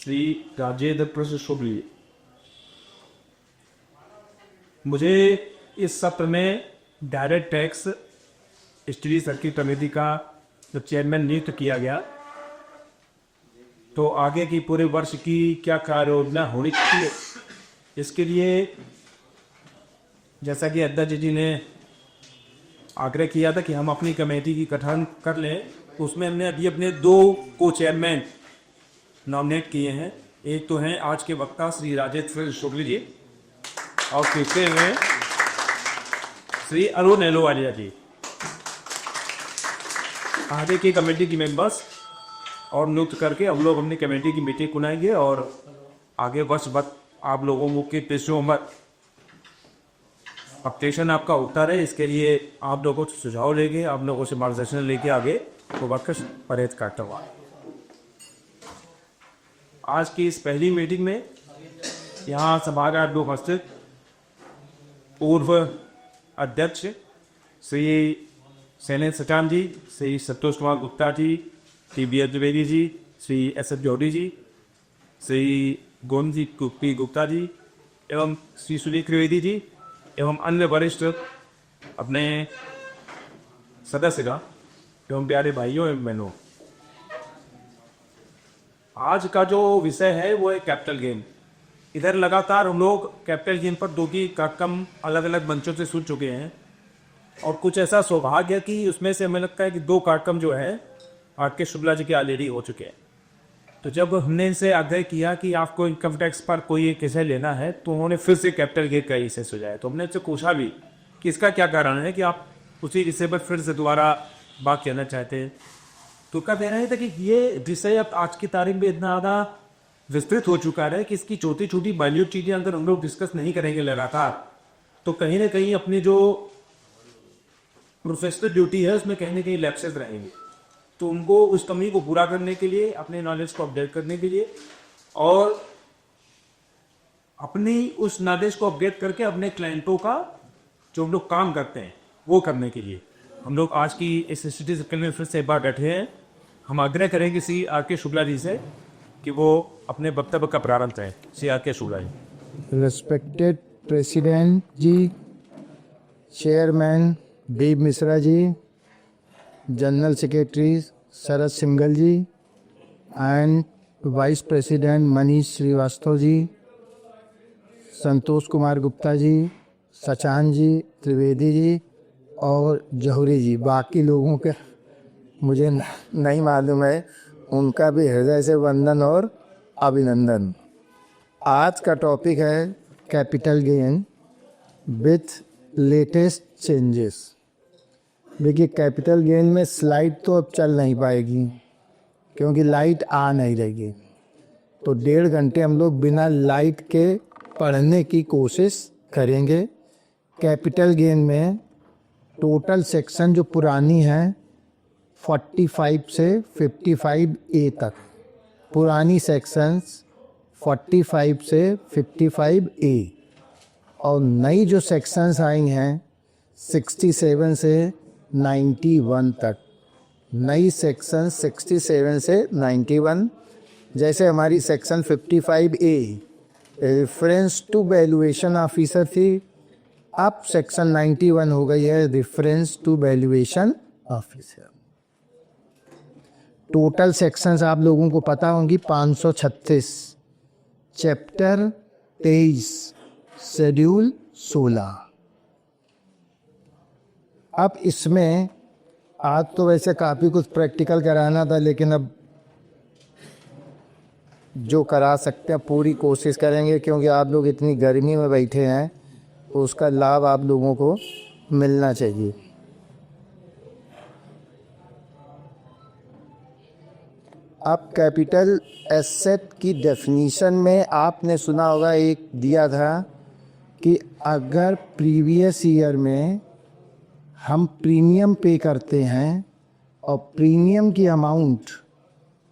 श्री राजेंद्र प्रसाद शुक्ल जी। मुझे इस सत्र में direct tax study circuit committee का जब चेयरमैन नियुक्त किया गया तो आगे की पूरे वर्ष की क्या कार्य योजना होनी चाहिए, इसके लिए जैसा कि अध्यक्ष जी ने आग्रह किया था कि हम अपनी कमेटी की गठन कर लें, तो उसमें हमने अभी अपने 2 को चेयरमैन नॉमिनेट किए हैं। एक तो हैं आज के वक्ता श्री राजेंद्र शुक्ल जी और तीसरे में श्री अरुण एलोवालिया जी। आगे की कमेटी की मेंबर्स और नियुक्त करके हम लोग अपनी कमेटी की मीटिंग बुलाएंगे और आगे वर्ष भर आप लोगों के पेशों में अपडेशन आपका होता रहे, इसके लिए आप लोगों से सुझाव लेंगे, आप लोगों से मार्गदर्शन लेके आगे तो वर्कर्स परहेज करता हुआ। आज की इस पहली मीटिंग में यहाँ सभागार में उपस्थित पूर्व अध्यक्ष श्री शैलेंद्र सचान जी, श्री संतोष कुमार गुप्ता जी, T B Dwivedi ji, Shri S F जोड़ी जी, श्री गोविंद पी गुप्ता जी एवं श्री सुनील त्रिवेदी जी एवं अन्य वरिष्ठ अपने सदस्यगण एवं प्यारे भाइयों एवं बहनों, आज का जो विषय है वो है कैपिटल गेन। इधर लगातार हम लोग कैपिटल गेन पर 2 की कार्यक्रम अलग अलग मंचों से सुन चुके हैं और कुछ ऐसा सौभाग्य है कि उसमें से हमें लगता है कि 2 कार्यक्रम जो है आर के शुक्ला जी के ऑलरेडी हो चुके हैं। तो जब हमने इनसे आग्रह किया कि आपको इनकम टैक्स पर कोई एक विषय लेना है तो उन्होंने फिर से कैपिटल गेन का विषय सुझाया। तो हमने इनसे पूछा भी कि इसका क्या कारण है कि आप उसी विषय पर फिर से दोबारा बात करना चाहते हैं। तो क्या कहना है था कि ये विषय अब आज की तारीख में इतना ज़्यादा विस्तृत हो चुका है कि इसकी छोटी छोटी माइन्यूट चीज़ें अगर हम लोग डिस्कस नहीं करेंगे लगातार तो कहीं ना कहीं अपनी जो प्रोफेशनल ड्यूटी है उसमें कहीं ना कहीं लैप्सेस रहेंगे। तो उनको उस कमी को पूरा करने के लिए, अपने नॉलेज को अपडेट करने के लिए और अपनी उस नॉलेज को अपडेट करके अपने क्लाइंटों का जो हम लोग काम करते हैं वो करने के लिए हम लोग आज की इस स्टडी सर्कल में फिर से एक बार बैठे हैं। हम आग्रह करेंगे श्री आर के शुक्ला जी से कि वो अपने वक्तव्य का प्रारंभ करें। Shri R K Shukla ji. Respected president ji, chairman B Mishra ji, general secretary Sharad Singhal ji and vice president Manish Srivastava ji, Santosh Kumar Gupta ji, Sachan ji, Trivedi ji और जौहरी जी। बाकी लोगों के मुझे नहीं मालूम है, उनका भी हृदय से वंदन और अभिनंदन। आज का टॉपिक है capital gain with latest changes. देखिए, कैपिटल गेन में स्लाइड तो अब चल नहीं पाएगी क्योंकि लाइट आ नहीं रहेगी, तो 1.5 घंटे हम लोग बिना लाइट के पढ़ने की कोशिश करेंगे। कैपिटल गेन में टोटल सेक्शन जो पुरानी है 45 से 55A तक, पुरानी सेक्शंस 45 से 55A और नई जो सेक्शंस आई हैं 67 से 91 तक। नई सेक्शन 67 से 91, जैसे हमारी section 55A reference to valuation officer थी, अब सेक्शन 91 हो गई है reference to valuation officer. Total sections आप लोगों को पता होंगी 536, चैप्टर 23, शेड्यूल 16। अब इसमें आज तो वैसे काफ़ी कुछ प्रैक्टिकल कराना था, लेकिन अब जो करा सकते हैं पूरी कोशिश करेंगे क्योंकि आप लोग इतनी गर्मी में बैठे हैं तो उसका लाभ आप लोगों को मिलना चाहिए। अब कैपिटल एसेट की डेफिनीशन में आपने सुना होगा, एक दिया था कि अगर प्रीवियस ईयर में हम प्रीमियम पे करते हैं और प्रीमियम की अमाउंट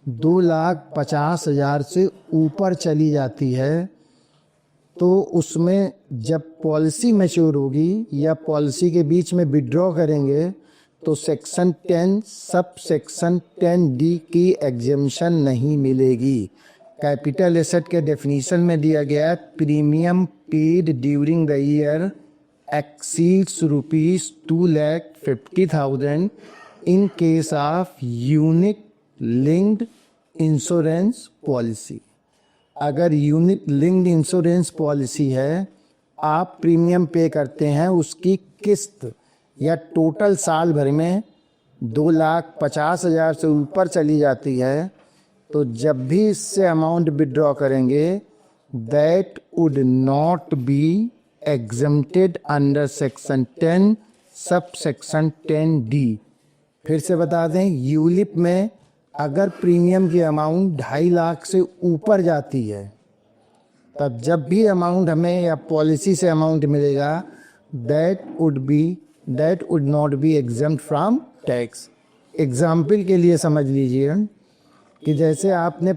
2,50,000 से ऊपर चली जाती है तो उसमें जब पॉलिसी मैच्योर होगी या पॉलिसी के बीच में विड्रॉ करेंगे तो सेक्शन 10 सब सेक्शन 10D की एग्जेम्पशन नहीं मिलेगी। कैपिटल एसेट के डेफिनेशन में दिया गया है premium paid during the year exceeds ₹2,50,000 in case of unit linked insurance policy. अगर यूनिट लिंक्ड इंश्योरेंस पॉलिसी है, आप प्रीमियम पे करते हैं, उसकी किस्त या टोटल साल भर में 2,50,000 से ऊपर चली जाती है, तो जब भी इससे अमाउंट विड्रॉ करेंगे that would not B exempted under section 10 sub section 10D। फिर से बता दें, यूलिप में अगर प्रीमियम की अमाउंट 2.5 लाख से ऊपर जाती है, तब जब भी अमाउंट हमें या पॉलिसी से अमाउंट मिलेगा that would not B exempt from tax. Example के लिए समझ लीजिए कि जैसे आपने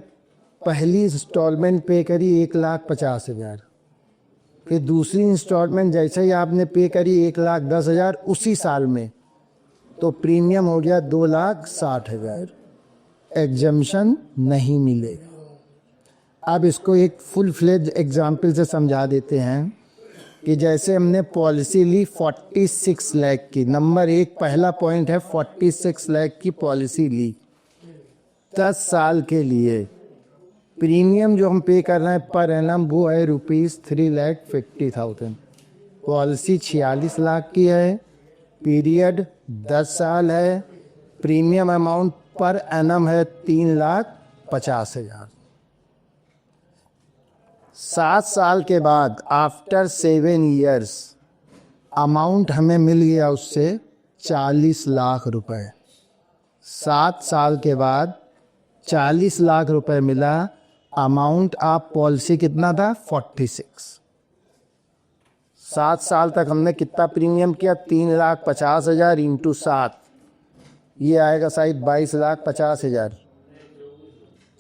पहली इंस्टॉलमेंट पे करी 1,50,000, फिर दूसरी इंस्टॉलमेंट जैसे ही आपने पे करी 1,10,000 उसी साल में, तो प्रीमियम हो गया 2,60,000, एग्जम्पशन नहीं मिलेगा। अब इसको एक फुल फ्लेज एग्जाम्पल से समझा देते हैं कि जैसे हमने पॉलिसी ली 46 लाख की, नंबर 1 पहला पॉइंट है 46 लाख की पॉलिसी ली 10 साल के लिए। प्रीमियम जो हम पे कर रहे हैं पर एनम वो है ₹3,50,000। पॉलिसी 46 लाख की है, पीरियड 10 साल है, प्रीमियम अमाउंट पर एनम है 3,50,000। 7 साल के बाद आफ्टर 7 ईयर्स अमाउंट हमें मिल गया उससे 40 लाख रुपए। 7 साल के बाद 40 लाख रुपए मिला, अमाउंट ऑफ पॉलिसी कितना था 46। 7 साल तक हमने कितना प्रीमियम किया 3,50,000 इंटू 7, ये आएगा शायद 22,50,000,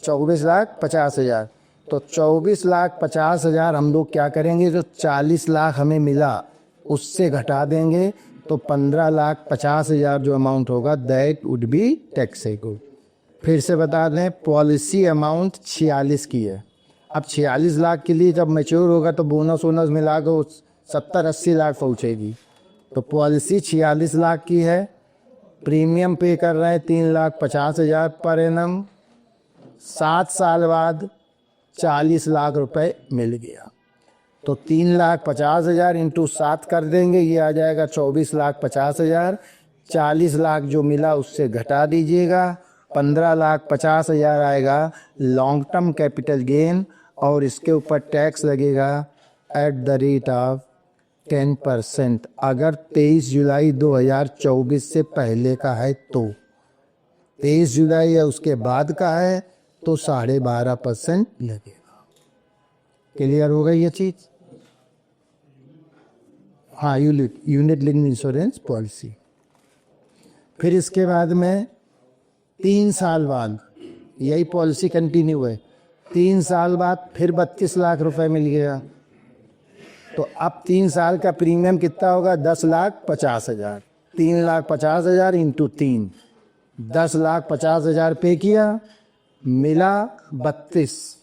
24,50,000। तो 24,50,000 हम लोग क्या करेंगे, जो 40 लाख हमें मिला उससे घटा देंगे, तो 15,50,000 जो अमाउंट होगा दैट वुड बी टैक्सेबल। फिर से बता दें, पॉलिसी अमाउंट 46 की है। अब 46 लाख के लिए जब मैच्योर होगा तो बोनस वोनस मिला कर 70-80 लाख पहुँचेगी। तो पॉलिसी 46 लाख की है, प्रीमियम पे कर रहे हैं 3,50,000 पर एनम, 7 साल बाद 40 लाख रुपए मिल गया, तो 3,50,000 इंटू 7 कर देंगे, ये आ जाएगा 24,50,000। 40 लाख जो मिला उससे घटा दीजिएगा, 15,50,000 आएगा लॉन्ग टर्म कैपिटल गेन, और इसके ऊपर टैक्स लगेगा एट द रेट ऑफ 10%। अगर 23 जुलाई 2024 से पहले का है तो, 23 जुलाई या उसके बाद का है तो 12.5% लगेगा। क्लियर हो गई ये चीज? हाँ, यूनिट लिंक्ड इंश्योरेंस पॉलिसी। फिर इसके बाद में 3 साल बाद यही पॉलिसी कंटिन्यू है, 3 साल बाद फिर 32 लाख रुपए मिल गया, तो अब 3 साल का प्रीमियम कितना होगा 10,50,000। 3,50,000 इंटू 3, 10,50,000 पे किया, मिला 32,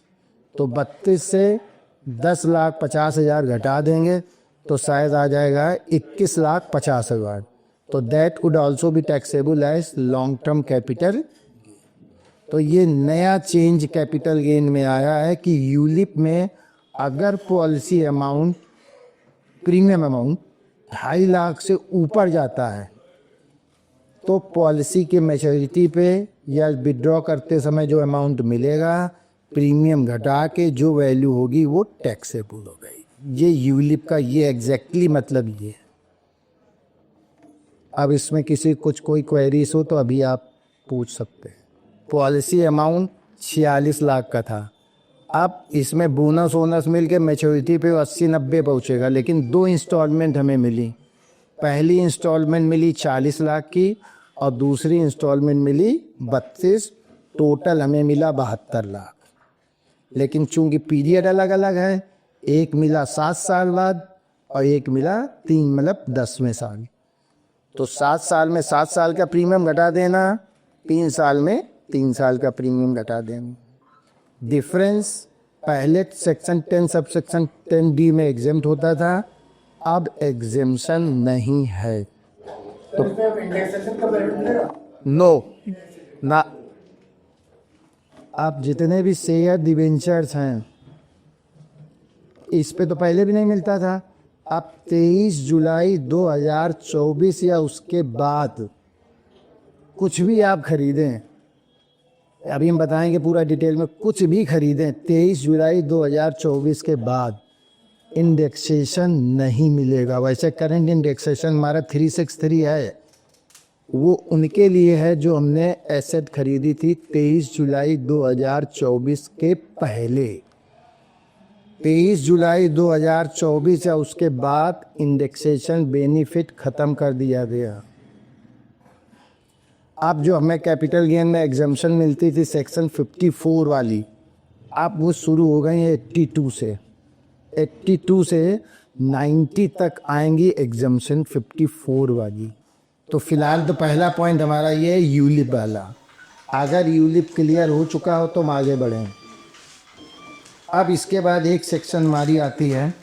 तो 32 से 10,50,000 घटा देंगे तो शायद आ जाएगा 21,50,000। तो that would also be taxable as long term capital. तो ये नया चेंज कैपिटल गेन में आया है कि यूलिप में अगर policy amount premium amount 2.5 lakh से ऊपर जाता है तो पॉलिसी के मैच्योरिटी पे या विड्रॉ करते समय जो अमाउंट मिलेगा प्रीमियम घटा के जो वैल्यू होगी वो टैक्सेबल हो गई। ये यूलिप का ये एग्जैक्टली मतलब ये है। अब इसमें किसी कुछ कोई क्वेरीज हो तो अभी आप पूछ सकते हैं। पॉलिसी अमाउंट 46 लाख का था, अब इसमें बोनस वोनस मिल के मैच्योरिटी पे 80-90 पहुँचेगा, लेकिन 2 इंस्टॉलमेंट हमें मिली। पहली इंस्टॉलमेंट मिली 40 लाख की और दूसरी इंस्टॉलमेंट मिली 32, टोटल हमें मिला 72 लाख। लेकिन चूंकि पीरियड अलग अलग है, एक मिला 7 साल बाद और एक मिला 3 मतलब 10वें साल, तो 7 साल में 7 साल का प्रीमियम घटा देना, 3 साल में 3 साल का प्रीमियम घटा देना। डिफरेंस पहले सेक्शन 10 सब सेक्शन 10D में एग्जेम्प्ट होता था, अब एग्जेम्पशन नहीं है। तो नो ना, आप जितने भी शेयर डिवेंचर्स हैं इस पे तो पहले भी नहीं मिलता था। आप 23 जुलाई 2024 या उसके बाद कुछ भी आप खरीदें, अभी हम बताएंगे पूरा डिटेल में, कुछ भी खरीदें 23 जुलाई 2024 के बाद इंडेक्सेशन नहीं मिलेगा। वैसे करंट इंडेक्सेशन हमारा 363 है, वो उनके लिए है जो हमने एसेट खरीदी थी 23 जुलाई 2024 के पहले। 23 जुलाई 2024 या उसके बाद इंडेक्सेशन बेनिफिट ख़त्म कर दिया गया। अब जो हमें कैपिटल गेन में एग्जम्पशन मिलती थी सेक्शन 54 वाली, अब वो शुरू हो गई है 82 से। 82 से 90 तक आएंगी एग्जम्पशन 54 वाली। तो फिलहाल तो पहला पॉइंट हमारा ये है यूलिप वाला। अगर यूलिप क्लियर हो चुका हो तो हम आगे बढ़ें। अब इसके बाद एक सेक्शन हमारी आती है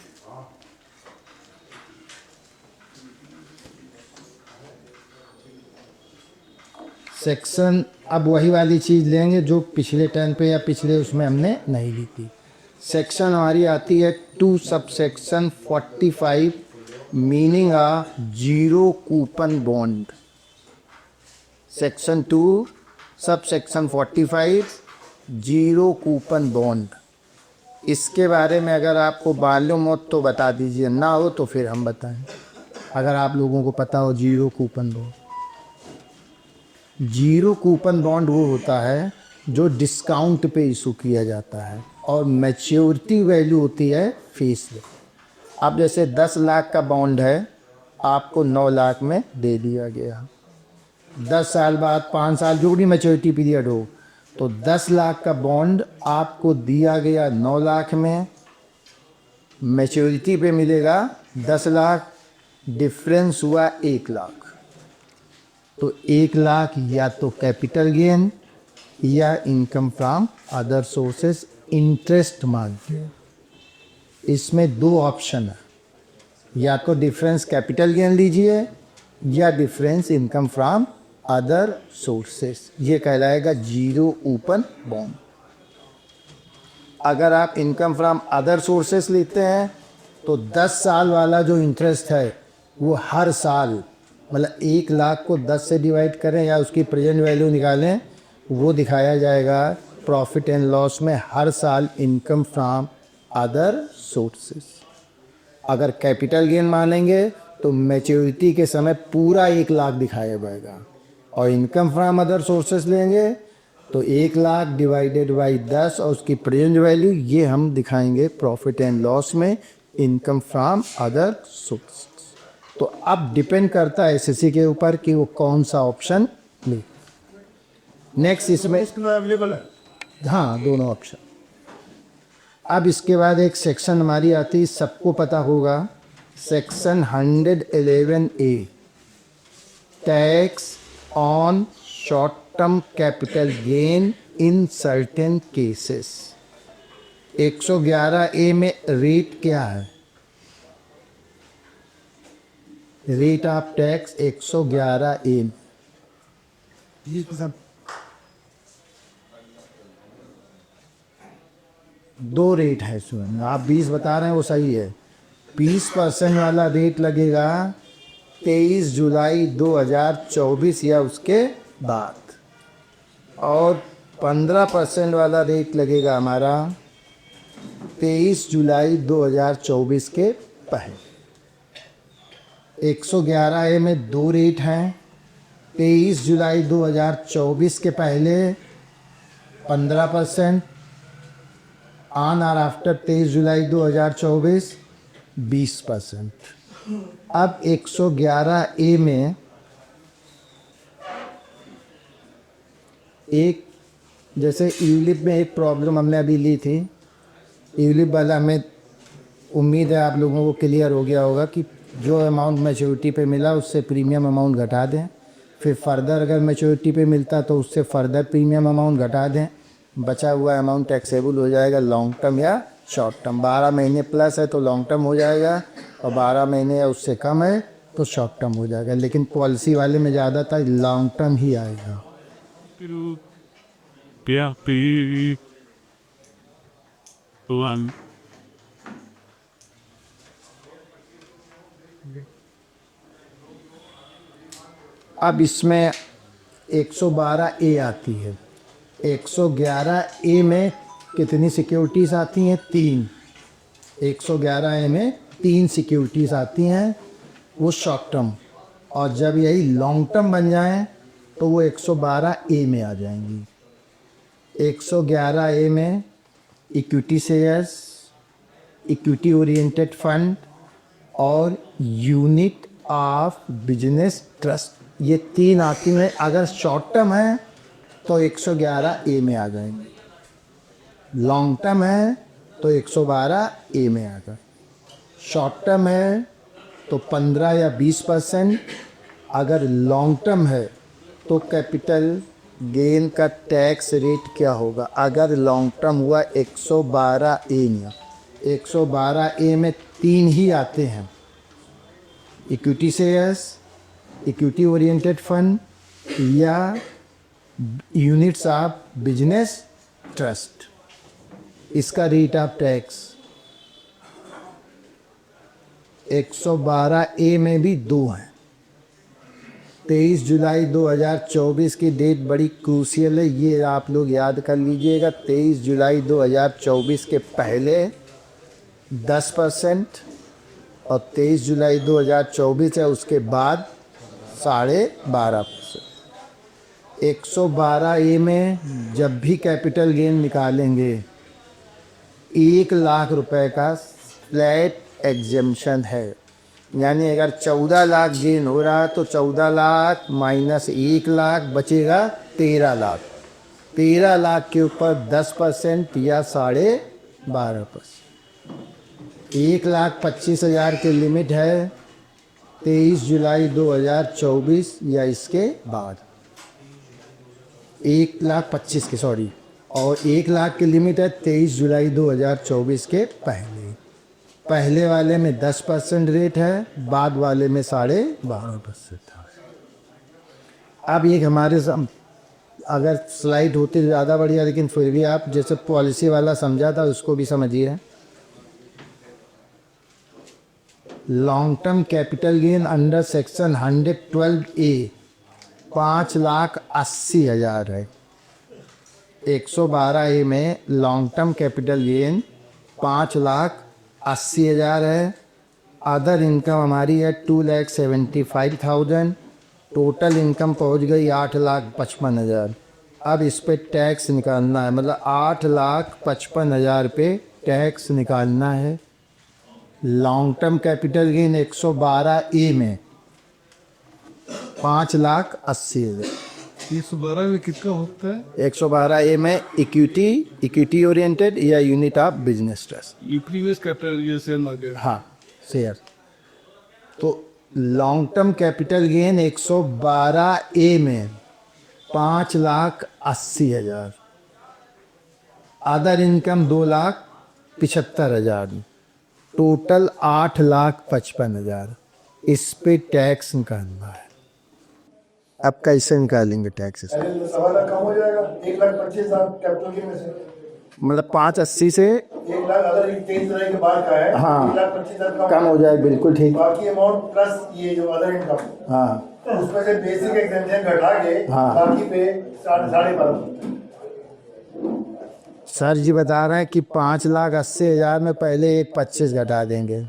सेक्शन, अब वही वाली चीज़ लेंगे जो पिछले टर्न पे या पिछले उसमें हमने नहीं ली थी। सेक्शन हमारी आती है 2 sub section 45 meaning a zero coupon bond. Section 2 sub section 45 zero coupon bond. इसके बारे में अगर आपको मालूम हो तो बता दीजिए, ना हो तो फिर हम बताएं। अगर आप लोगों को पता हो zero coupon bond, zero coupon bond वो होता है जो डिस्काउंट पे इशू किया जाता है और मैच्योरिटी वैल्यू होती है फीस में। अब जैसे 10 लाख का बॉन्ड है, आपको 9 लाख में दे दिया गया। 10 साल बाद 5 साल जो भी मैच्योरिटी पीरियड हो, तो 10 लाख का बॉन्ड आपको दिया गया 9 लाख में, मैच्योरिटी पे मिलेगा 10 लाख, डिफरेंस हुआ 1 लाख। तो 1 लाख या तो कैपिटल गेन या income from other sources interest मांगते। इसमें 2 ऑप्शन है, या तो डिफरेंस कैपिटल गेन लीजिए या difference income from other sources, ये कहलाएगा जीरो कूपन बॉन्ड। अगर आप इनकम फ्रॉम अदर सोर्सेस लेते हैं तो 10 साल वाला जो इंटरेस्ट है वो हर साल, मतलब 1 लाख को 10 से डिवाइड करें या उसकी प्रेजेंट वैल्यू निकालें, वो दिखाया जाएगा प्रॉफिट एंड लॉस में हर साल इनकम फ्रॉम अदर सोर्सेस। अगर कैपिटल गेन मानेंगे तो मैच्योरिटी के समय पूरा 1 लाख दिखाया जाएगा, और इनकम फ्रॉम अदर सोर्सेस लेंगे तो 1 लाख डिवाइडेड बाई 10 और उसकी प्रेजेंट वैल्यू, ये हम दिखाएंगे प्रॉफिट एंड लॉस में इनकम फ्रॉम अदर सोर्सेस। तो अब डिपेंड करता है एसएससी के ऊपर कि वो कौन सा ऑप्शन ले। नेक्स्ट इसमें अवेलेबल है, हाँ दोनों ऑप्शन। अब इसके बाद एक सेक्शन हमारी आती है, सबको पता होगा, section 111A, tax on short term capital gain in certain cases. 111A में रेट क्या है? रेट ऑफ टैक्स 111A में ये सब 2 रेट है इसमें। आप 20 बता रहे हैं वो सही है। 20% वाला रेट लगेगा 23 जुलाई 2024 या उसके बाद, और 15% वाला रेट लगेगा हमारा 23 जुलाई 2024 के पहले। 111A में 2 रेट हैं। 23 जुलाई 2024 के पहले 15%, ऑन और आफ्टर 23 जुलाई 2024 20%। अब 111A में एक, जैसे यूलिप में एक प्रॉब्लम हमने अभी ली थी, यूलिप वाला हमें उम्मीद है आप लोगों को क्लियर हो गया होगा कि जो अमाउंट मैच्योरिटी पे मिला उससे प्रीमियम अमाउंट घटा दें, फिर फर्दर अगर मैच्योरिटी पे मिलता तो उससे फर्दर प्रीमियम अमाउंट घटा दें, बचा हुआ अमाउंट टैक्सेबल हो जाएगा लॉन्ग टर्म या शॉर्ट टर्म। 12 महीने प्लस है तो लॉन्ग टर्म हो जाएगा, और 12 महीने या उससे कम है तो शॉर्ट टर्म हो जाएगा। लेकिन पॉलिसी वाले में ज़्यादातर लॉन्ग टर्म ही आएगा। One. अब इसमें 112 ए आती है। 111 ए में कितनी सिक्योरिटीज़ आती हैं? 3। 111 ए में 3 सिक्योरिटीज़ आती हैं, वो शॉर्ट टर्म। और जब यही लॉन्ग टर्म बन जाएं तो वो 112 ए में आ जाएंगी। 111 ए में equity shares, equity oriented fund और यूनिट ऑफ बिजनेस ट्रस्ट, ये 3 आती हैं। अगर शॉर्ट टर्म है तो 111 ए में आ जाएंगे, लॉन्ग टर्म है तो 112 ए में आ जाए। शॉर्ट टर्म है तो 15 या 20%, अगर लॉन्ग टर्म है तो कैपिटल गेन का टैक्स रेट क्या होगा? अगर लॉन्ग टर्म हुआ 112 ए में, 112 ए में 3 ही आते हैं, equity shares, equity oriented fund या यूनिट्स ऑफ बिजनेस ट्रस्ट। इसका रेट ऑफ टैक्स 112 ए में भी 2 हैं। 23 जुलाई 2024 की डेट बड़ी क्रूशियल है, ये आप लोग याद कर लीजिएगा। 23 जुलाई 2024 के पहले 10% और 23 जुलाई 2024 है उसके बाद 12.5%। 112 ए में जब भी कैपिटल गेन निकालेंगे 1 लाख रुपए का फ्लैट एग्जेम्पशन है। यानी अगर 14 लाख गेन हो रहा है तो 14 लाख माइनस 1 लाख बचेगा 13 लाख। 13 लाख के ऊपर 10% या 12.5%। 1,25,000 की लिमिट है 23 जुलाई 2024 या इसके बाद। 1,25,000 की सॉरी, और 1 लाख की लिमिट है 23 जुलाई 2024 के पहले। पहले वाले में 10% रेट है, बाद वाले में 12.5% है। अब ये हमारे अगर स्लाइड होती तो ज़्यादा बढ़िया, लेकिन फिर भी आप जैसे पॉलिसी वाला समझा था उसको भी समझिए। Long term capital gain under section 112 ए 5,80,000 है। 112 ए में लॉन्ग टर्म कैपिटल गेन 5,80,000 है। अदर इनकम हमारी है 2,75,000। टोटल इनकम पहुंच गई 8,55,000। अब इस पे टैक्स निकालना है, मतलब 8,55,000 पे टैक्स निकालना है। लॉन्ग टर्म कैपिटल गेन 112 ए में 5,80,000। 112 में कितना होता है? 112 ए में इक्विटी ओरिएंटेड या यूनिट ऑफ बिजनेस ट्रस्ट। ये प्रीवियस कैपिटल ये सेल मार्केट। हाँ, शेयर। तो लॉन्ग टर्म कैपिटल गेन 112 ए में 5,80,000। Other income 2,75,000। टोटल 8,55,000। इस पे टैक्स निकालना है। अब कैसे निकालेंगे टैक्स? 1,00,000 कम हो जाएगा 1,25,000 कैपिटल गेन में से। मतलब 580 से 1 लाख अगर 23 जुलाई के बाद का है, हाँ, 1,25,000 कम हो जाए, बिल्कुल ठीक। बाकी अमाउंट प्लस ये जो अदर इनकम, हाँ उसमें से बेसिक एग्जेम्पशन घटा के हाँ। बाकी पे 12.5%। सर जी बता रहे हैं कि 5,80,000 में पहले 1,25,000 घटा देंगे,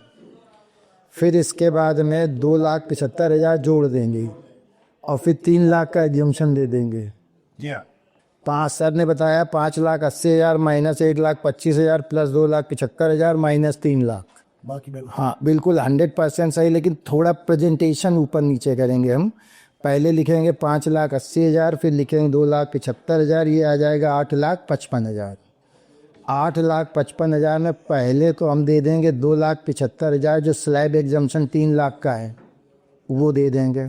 फिर इसके बाद में 2,75,000 जोड़ देंगे और फिर 3 लाख का एग्जम्पशन दे देंगे। सर ने बताया 5,80,000 माइनस 1,25,000 प्लस 2,75,000 माइनस 3 लाख। बाकी हाँ बिल्कुल 100% सही, लेकिन थोड़ा प्रेजेंटेशन ऊपर नीचे करेंगे हम। पहले लिखेंगे 5,80,000, फिर लिखेंगे 2,75,000, ये आ जाएगा 8,55,000। 8,55,000 में पहले तो हम दे देंगे 2,75,000 जो स्लैब एग्जम्पशन 3 लाख का है वो दे देंगे।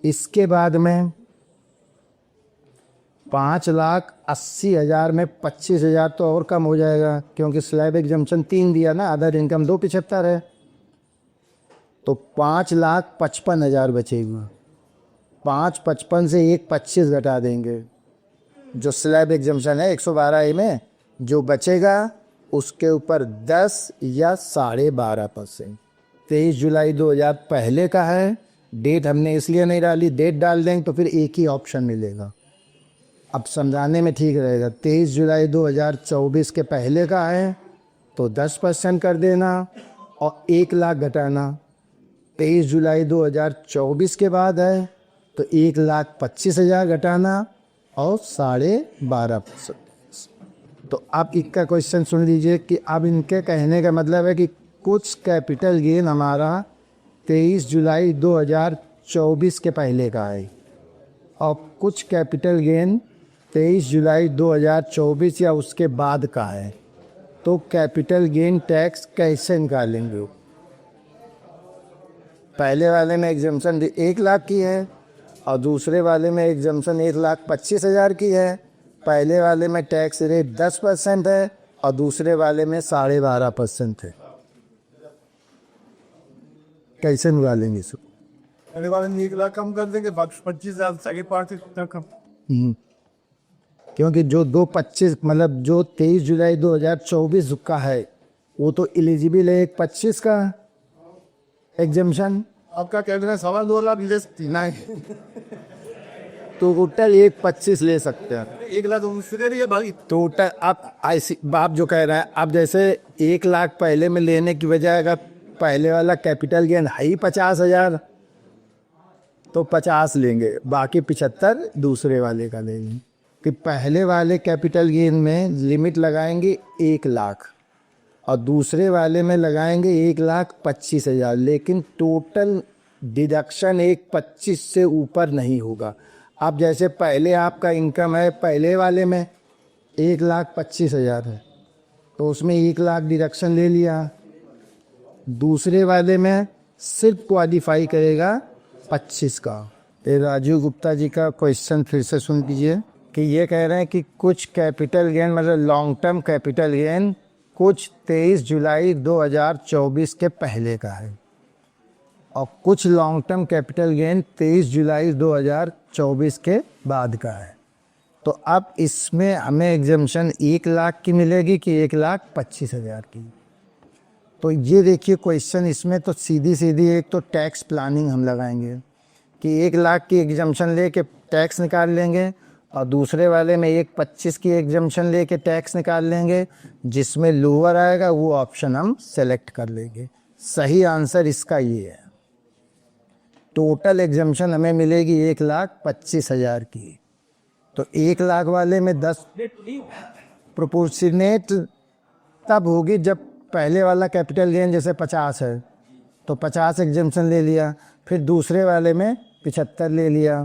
इसके बाद में 5,80,000 में 25,000 तो और कम हो जाएगा, क्योंकि स्लैब एग्जम्पशन 3 दिया ना, अदर इनकम 275 है, तो 5,55,000 बचेगा। 5,55 से 1,25 घटा देंगे, जो स्लैब एग्जम्पशन है 112A में जो बचेगा उसके ऊपर 10 या 12.5%। 23 जुलाई 2000 पहले का है, डेट हमने इसलिए नहीं डाली, डेट डाल देंगे तो फिर एक ही ऑप्शन मिलेगा। अब समझाने में ठीक रहेगा। 23 जुलाई 2024 के पहले का है तो 10% कर देना और 1 लाख घटाना। 23 जुलाई 2024 के बाद है तो 1,25,000 घटाना और 12.5%। तो आप इनका क्वेश्चन सुन लीजिए कि अब इनके कहने का मतलब है कि कुछ कैपिटल गेन हमारा 23 जुलाई 2024 के पहले का है और कुछ कैपिटल गेन 23 जुलाई 2024 या उसके बाद का है। तो कैपिटल गेन टैक्स कैसे निकालेंगे? पहले वाले में एग्जम्पशन 1 लाख की है और दूसरे वाले में एग्जम्पशन 1,25,000 की है। पहले वाले में टैक्स रेट 10% है और दूसरे वाले में 12.5% है। कैसे निकालेंगे इसको? पहले वाले में 1 लाख कम कर देंगे, बाकी 25,000 सेकंड पार्ट से कम। क्योंकि जो 2,25 मतलब जो 23 जुलाई 2024 का है वो तो एलिजिबल है 1,25 का एग्जम्पशन। आपका कहना है 2.25 लाख ले सकती नहीं तो टोटल 1,25 ले सकते हैं। 1 लाख उनसे दे रही है भाई। टोटल आप जो कह रहे हैं, आप जैसे 1 लाख पहले में लेने की बजाय अगर पहले वाला कैपिटल गेन है ही 50,000 तो 50 लेंगे, बाकी 75 दूसरे वाले का लेंगे। कि पहले वाले कैपिटल गेन में लिमिट लगाएंगे 1 लाख और दूसरे वाले में लगाएंगे 1,25,000, लेकिन टोटल डिडक्शन 1,25 से ऊपर नहीं होगा। अब जैसे पहले आपका इनकम है पहले वाले में 1,25,000 है तो उसमें 1 लाख डिडक्शन ले लिया, दूसरे वाले में सिर्फ क्वालिफाई करेगा 25 का। ये राजीव गुप्ता जी का क्वेश्चन फिर से सुन लीजिए कि ये कह रहे हैं कि कुछ कैपिटल गेन मतलब लॉन्ग टर्म कैपिटल गेन कुछ 23 जुलाई 2024 के पहले का है और कुछ long term capital gain 23 July 2024 के बाद का है। तो अब इसमें हमें एग्जम्पशन 1 लाख की मिलेगी कि 1,25,000 की? तो ये देखिए क्वेश्चन, इसमें तो सीधी सीधी एक तो टैक्स प्लानिंग हम लगाएंगे कि 1 लाख की एग्जम्पशन लेके टैक्स निकाल लेंगे और दूसरे वाले में 1,25 की एग्जम्पशन लेके टैक्स निकाल लेंगे। जिसमें लोअर आएगा वो ऑप्शन हम सेलेक्ट कर लेंगे। सही आंसर इसका ये है। टोटल एग्जम्पशन हमें मिलेगी 1,25,000 की। तो 1 लाख वाले में 10 प्रोपोर्शनेट तब होगी जब पहले वाला कैपिटल गेन जैसे 50 है तो 50 एग्जम्पशन ले लिया, फिर दूसरे वाले में 75 ले लिया,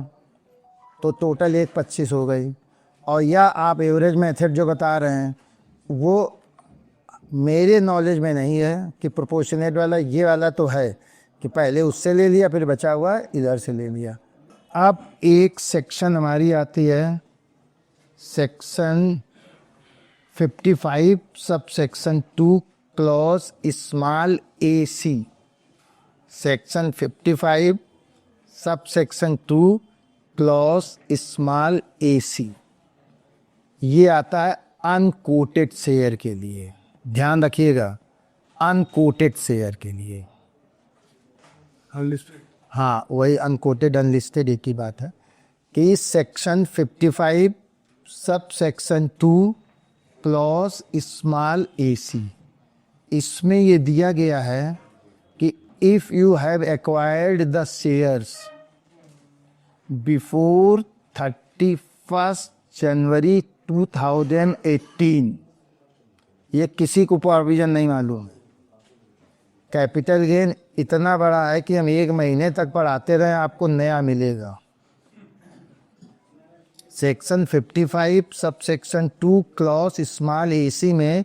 तो टोटल 1,25 हो गई। और या आप एवरेज मेथड जो बता रहे हैं वो मेरे नॉलेज में नहीं है कि प्रोपोर्शनेट वाला, ये वाला तो है कि पहले उससे ले लिया फिर बचा हुआ इधर से ले लिया। अब एक सेक्शन हमारी आती है section 55 sub section 2 clause small AC। Section 55 sub section 2 clause small AC ये आता है अनकोटेड शेयर के लिए। ध्यान रखिएगा, अनकोटेड शेयर के लिए। हाँ, वही अनकोटेड अनलिस्टेड एक ही बात है कि section 55 sub section 2 clause small AC इसमें ये दिया गया है कि if you have acquired the shares before 31 January 2018, ये किसी को प्रोविजन नहीं मालूम। कैपिटल गेन इतना बड़ा है कि हम 1 महीने तक पढ़ाते रहे आपको नया मिलेगा। Section 55 sub section 2 clause small AC में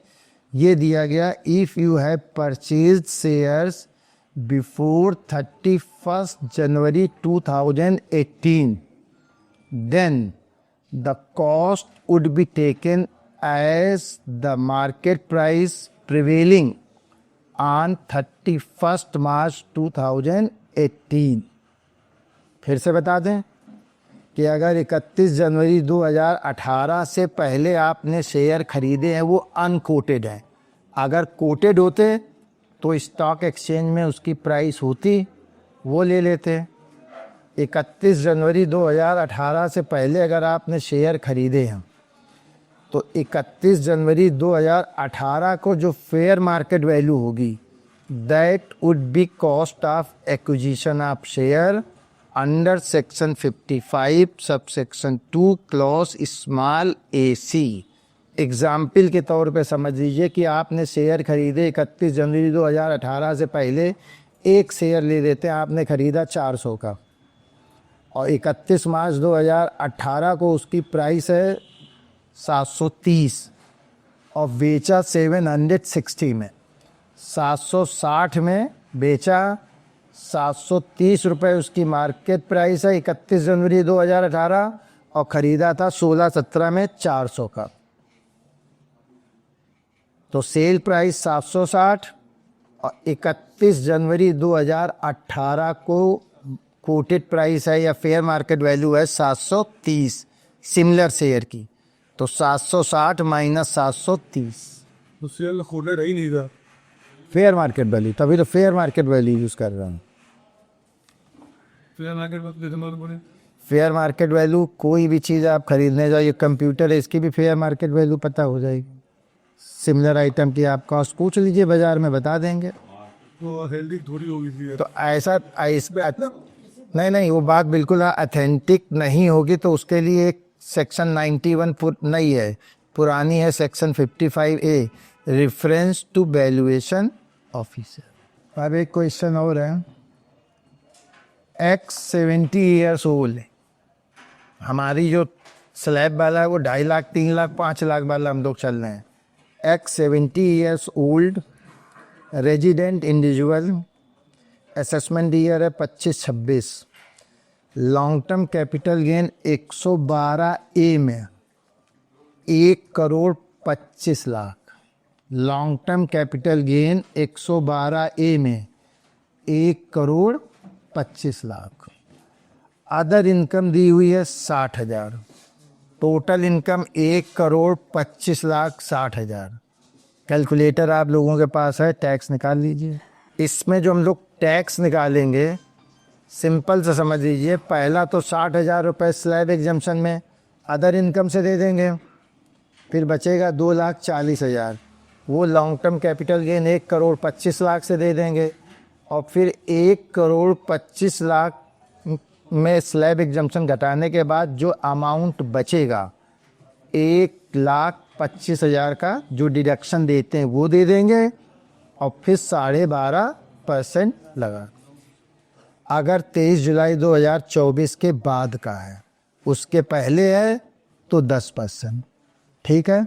ये दिया गया, if you have purchased shares before 31 January 2018 then the cost would be taken as the market price prevailing on 31 March 2018। फिर से बता दें कि अगर 31 जनवरी 2018 से पहले आपने शेयर खरीदे हैं वो अनकोटेड हैं, अगर कोटेड होते तो स्टॉक एक्सचेंज में उसकी प्राइस होती, वो ले लेते। 31 जनवरी 2018 से पहले अगर आपने शेयर खरीदे हैं तो 31 जनवरी 2018 को जो फेयर मार्केट वैल्यू होगी that would be cost of acquisition of share under section 55 sub section 2 clause small AC। Example के तौर पे समझ लीजिए कि आपने शेयर खरीदे 31 जनवरी 2018 से पहले, एक शेयर ले लेते हैं आपने खरीदा 400 का और 31 मार्च 2018 को उसकी प्राइस है 730 और बेचा 760 में, 760 में बेचा, 730 रुपये उसकी मार्केट प्राइस है 31 जनवरी 2018 और ख़रीदा था 16-17 में 400 का। तो सेल प्राइस 760 और 31 जनवरी 2018 को कोटेड प्राइस है या फेयर मार्केट वैल्यू है 730 सिमिलर शेयर की, तो 760 माइनस 730 तो सेल खोले रही नहीं था। फेयर मार्केट वैल्यू, तभी तो फेयर मार्केट वैल्यू यूज़ कर रहा हूँ। फेयर मार्केट वैल्यू जैसे मतलब बोले फेयर मार्केट वैल्यू कोई भी चीज़ आप खरीदने जाओ, ये कंप्यूटर है इसकी भी फेयर मार्केट वैल्यू पता हो जाएगी। सिमिलर आइटम की आप कॉस्ट पूछ लीजिए, बाज़ार में बता देंगे। तो हेल्दी थोड़ी होगी थी। तो ऐसा नहीं, वो बात बिल्कुल ऑथेंटिक नहीं होगी, तो उसके लिए एक सेक्शन 91 नहीं है, पुरानी है section 55A reference to valuation officer. अब एक क्वेश्चन और है, X 70 ईयर्स ओल्ड है, हमारी जो स्लैब वाला है वो 2.5 लाख 3 लाख 5 लाख वाला हम लोग चल रहे हैं। X 70 years old resident individual, assessment year है 25-26, long term capital gain 112A में 1,25,00,000, long term capital gain 112A में 1,25,00,000। अदर इनकम दी हुई है 60,000, टोटल इनकम 1,25,60,000। कैलकुलेटर आप लोगों के पास है, टैक्स निकाल लीजिए। इसमें जो हम लोग टैक्स निकालेंगे सिंपल से समझ लीजिए, पहला तो 60,000 रुपये स्लैब एग्जम्पशन में अदर इनकम से दे देंगे, फिर बचेगा 2,40,000, वो लॉन्ग टर्म कैपिटल गेन 1,25,00,000 से दे देंगे और फिर 1,25,00,000 में स्लैब एग्जम्पशन घटाने के बाद जो अमाउंट बचेगा 1,25,000 का जो डिडक्शन देते हैं वो दे देंगे और फिर 12.5% लगा। अगर 23 जुलाई 2024 के बाद का है, उसके पहले है तो 10%। ठीक है।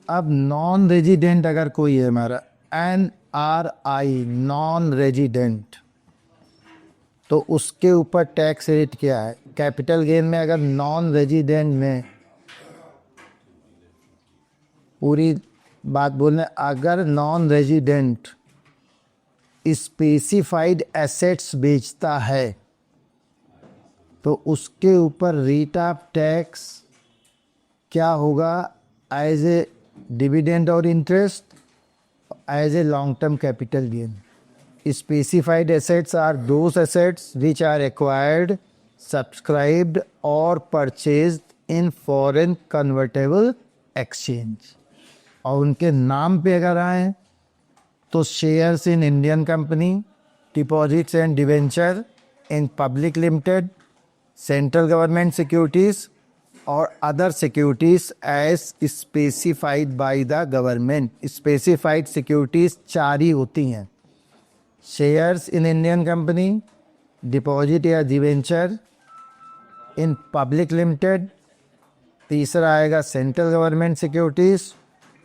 अब नॉन रेजिडेंट अगर कोई है हमारा NRI नॉन रेजिडेंट, तो उसके ऊपर टैक्स रेट क्या है? कैपिटल गेन में अगर नॉन रेजिडेंट में, पूरी बात बोलने, अगर नॉन रेजिडेंट स्पेसिफाइड एसेट्स बेचता है तो उसके ऊपर रेट ऑफ टैक्स क्या होगा? एज ए डिविडेंड और interest, as a long term capital gain. Specified assets are those assets which are acquired, subscribed or purchased in foreign convertible exchange। और उनके नाम पे अगर आए तो shares in Indian company, deposits and debenture in public limited, central government securities और other securities as specified by the government. Specified securities 4 ही होती हैं, shares in Indian company, deposit या डिवेंचर इन पब्लिक लिमिटेड, तीसरा आएगा central government securities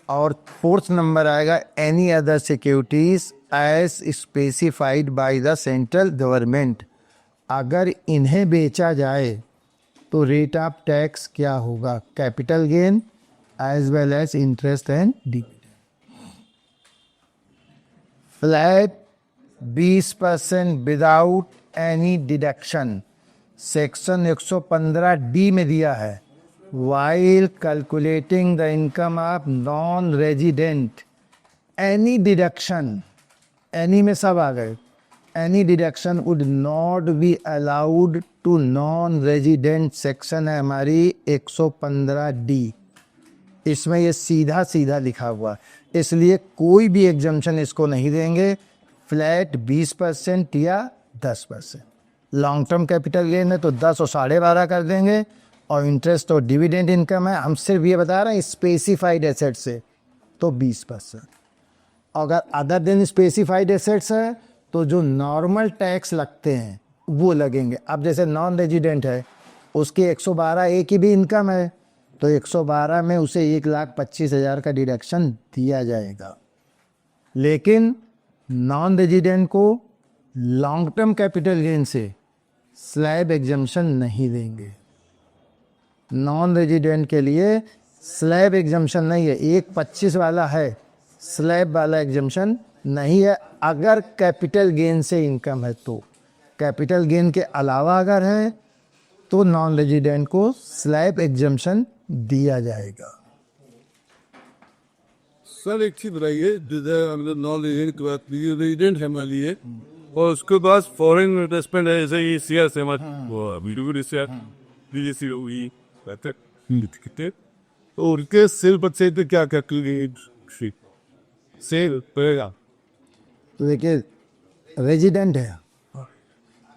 और fourth number आएगा any other securities as specified by the central government. अगर इन्हें बेचा जाए तो रेट ऑफ टैक्स क्या होगा, capital gain as well as interest and dividend. Flat 20% without any deduction section 115D में दिया है। While calculating the income of non resident, any deduction, any में सब आ गए, any deduction would not be allowed to non resident. Section है हमारी 115D, इसमें ये सीधा सीधा लिखा हुआ, इसलिए कोई भी एग्जम्पशन इसको नहीं देंगे। फ्लैट 20% या 10%। लॉन्ग टर्म कैपिटल गेन है तो 10 और 12.5 कर देंगे, और इंटरेस्ट और डिविडेंड इनकम है, हम सिर्फ ये बता रहे हैं स्पेसिफाइड एसेट से, तो 20%। अगर अदर देन स्पेसिफाइड एसेट्स है तो जो नॉर्मल टैक्स लगते हैं वो लगेंगे। अब जैसे नॉन रेजिडेंट है, उसकी 112A की भी इनकम है, तो 112 में उसे 1,25,000 का डिडक्शन दिया जाएगा। लेकिन नॉन रेजिडेंट को लॉन्ग टर्म कैपिटल गेन से स्लैब एग्जम्पशन नहीं देंगे। नॉन रेजिडेंट के लिए स्लैब एग्जम्पशन नहीं है, 1,25 वाला है, स्लैब वाला एग्जम्पशन नहीं है। अगर कैपिटल गेन से इनकम है तो, कैपिटल गेन के अलावा अगर है तो नॉन रेजिडेंट को स्लैब एग्जम्पशन दिया जाएगा। सर एक चीज बताइए, जैसे नॉन रेजिडेंट की बात की, रेजिडेंट है मान लीजिए, और उसके पास फॉरेन इन्वेस्टमेंट है, जैसे ये शेयर है, तो उनके सेल परचेज पे क्या क्या सेल पड़ेगा? तो देखिए, रेजिडेंट है,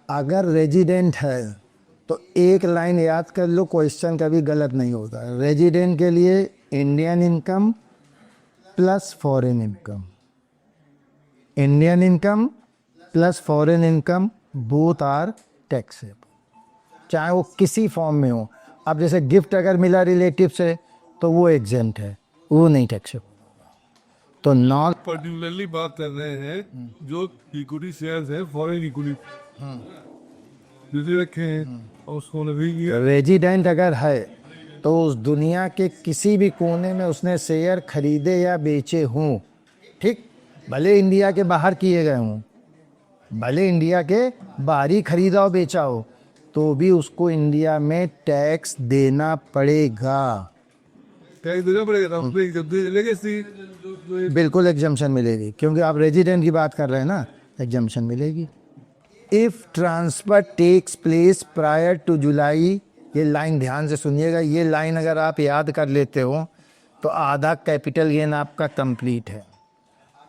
अगर रेजिडेंट है तो एक लाइन याद कर लो, क्वेश्चन कभी गलत नहीं होता। रेजिडेंट के लिए Indian income plus foreign income, Indian income plus foreign income both are taxable, चाहे वो किसी फॉर्म में हो। अब जैसे गिफ्ट अगर मिला रिलेटिव से तो वो एग्जेम्प्ट है, वो नहीं टैक्सेबल। तो नॉन पर्टिकुलरली बात कर रहे हैं जो इक्विटी शेयर्स है, फॉरेन इक्विटी रखे हैं, और उसको भी रेजिडेंट अगर है तो उस दुनिया के किसी भी कोने में उसने शेयर खरीदे या बेचे हों, ठीक, भले इंडिया के बाहर किए गए हों, भले इंडिया के बाहर ही खरीदा और बेचा हो, तो भी उसको इंडिया में टैक्स देना पड़ेगा। टैक्स देना पड़ेगा, बिल्कुल एग्जम्पशन मिलेगी, क्योंकि आप रेजिडेंट की बात कर रहे हैं ना, एग्जम्पशन मिलेगी। If transfer takes place prior to July, ये लाइन ध्यान से सुनिएगा, ये लाइन अगर आप याद कर लेते हो तो आधा कैपिटल गेन आपका कंप्लीट है।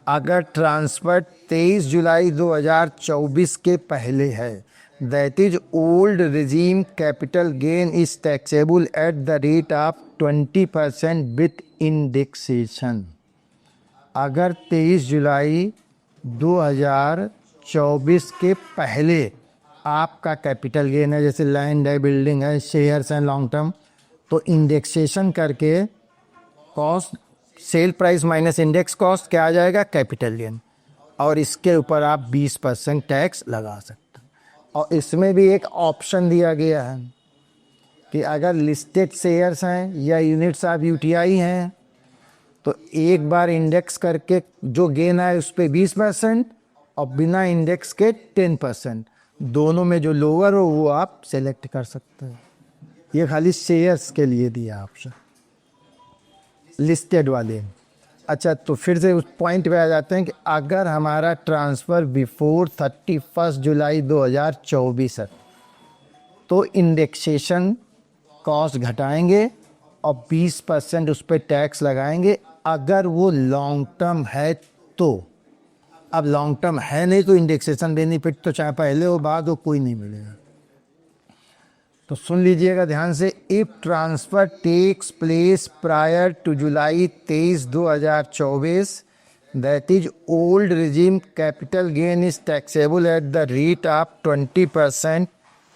अगर ट्रांसफ़र 23 जुलाई 2024 के पहले है, that is old regime capital gain is taxable at the rate of 20% with indexation. अगर 23 जुलाई 2024 के पहले आपका कैपिटल गेन है, जैसे लैंड है, बिल्डिंग है, शेयर्स हैं लॉन्ग टर्म, तो इंडेक्सेशन करके cost, sale price minus index cost क्या आ जाएगा, कैपिटल गेन, और इसके ऊपर आप 20% टैक्स लगा सकते हैं। और इसमें भी एक ऑप्शन दिया गया है कि अगर लिस्टेड शेयर्स हैं या यूनिट्स ऑफ यूटीआई हैं तो एक बार इंडेक्स करके जो गेन आए उस पर 20% और बिना इंडेक्स के 10%, दोनों में जो लोअर हो वो आप सेलेक्ट कर सकते हैं। ये खाली शेयर्स के लिए दिया ऑप्शन, लिस्टेड वाले। अच्छा, तो फिर से उस पॉइंट पे आ जाते हैं कि अगर हमारा ट्रांसफ़र बिफोर 31 जुलाई 2024 है तो इंडेक्सेशन कॉस्ट घटाएंगे और 20% उस पर टैक्स लगाएंगे, अगर वो लॉन्ग टर्म है तो। अब लॉन्ग टर्म है नहीं तो इंडेक्सेशन बेनिफिट तो चाहे पहले हो बाद हो कोई नहीं मिलेगा। तो सुन लीजिएगा ध्यान से, if transfer takes place prior to July 23, 2024, that is old regime capital gain is taxable at the rate of 20%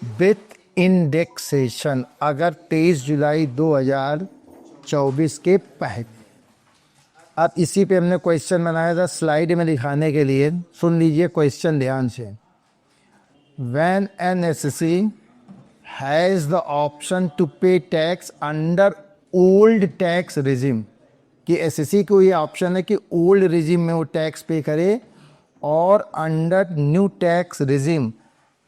with indexation. अगर 23 जुलाई 2024 के पहले। अब इसी पे हमने क्वेश्चन बनाया था स्लाइड में दिखाने के लिए, सुन लीजिए क्वेश्चन ध्यान से। When an assessee has the option to pay tax under old tax regime, कि एसएससी को ये ऑप्शन है कि ओल्ड रिजिम में वो टैक्स पे करे और under new tax regime,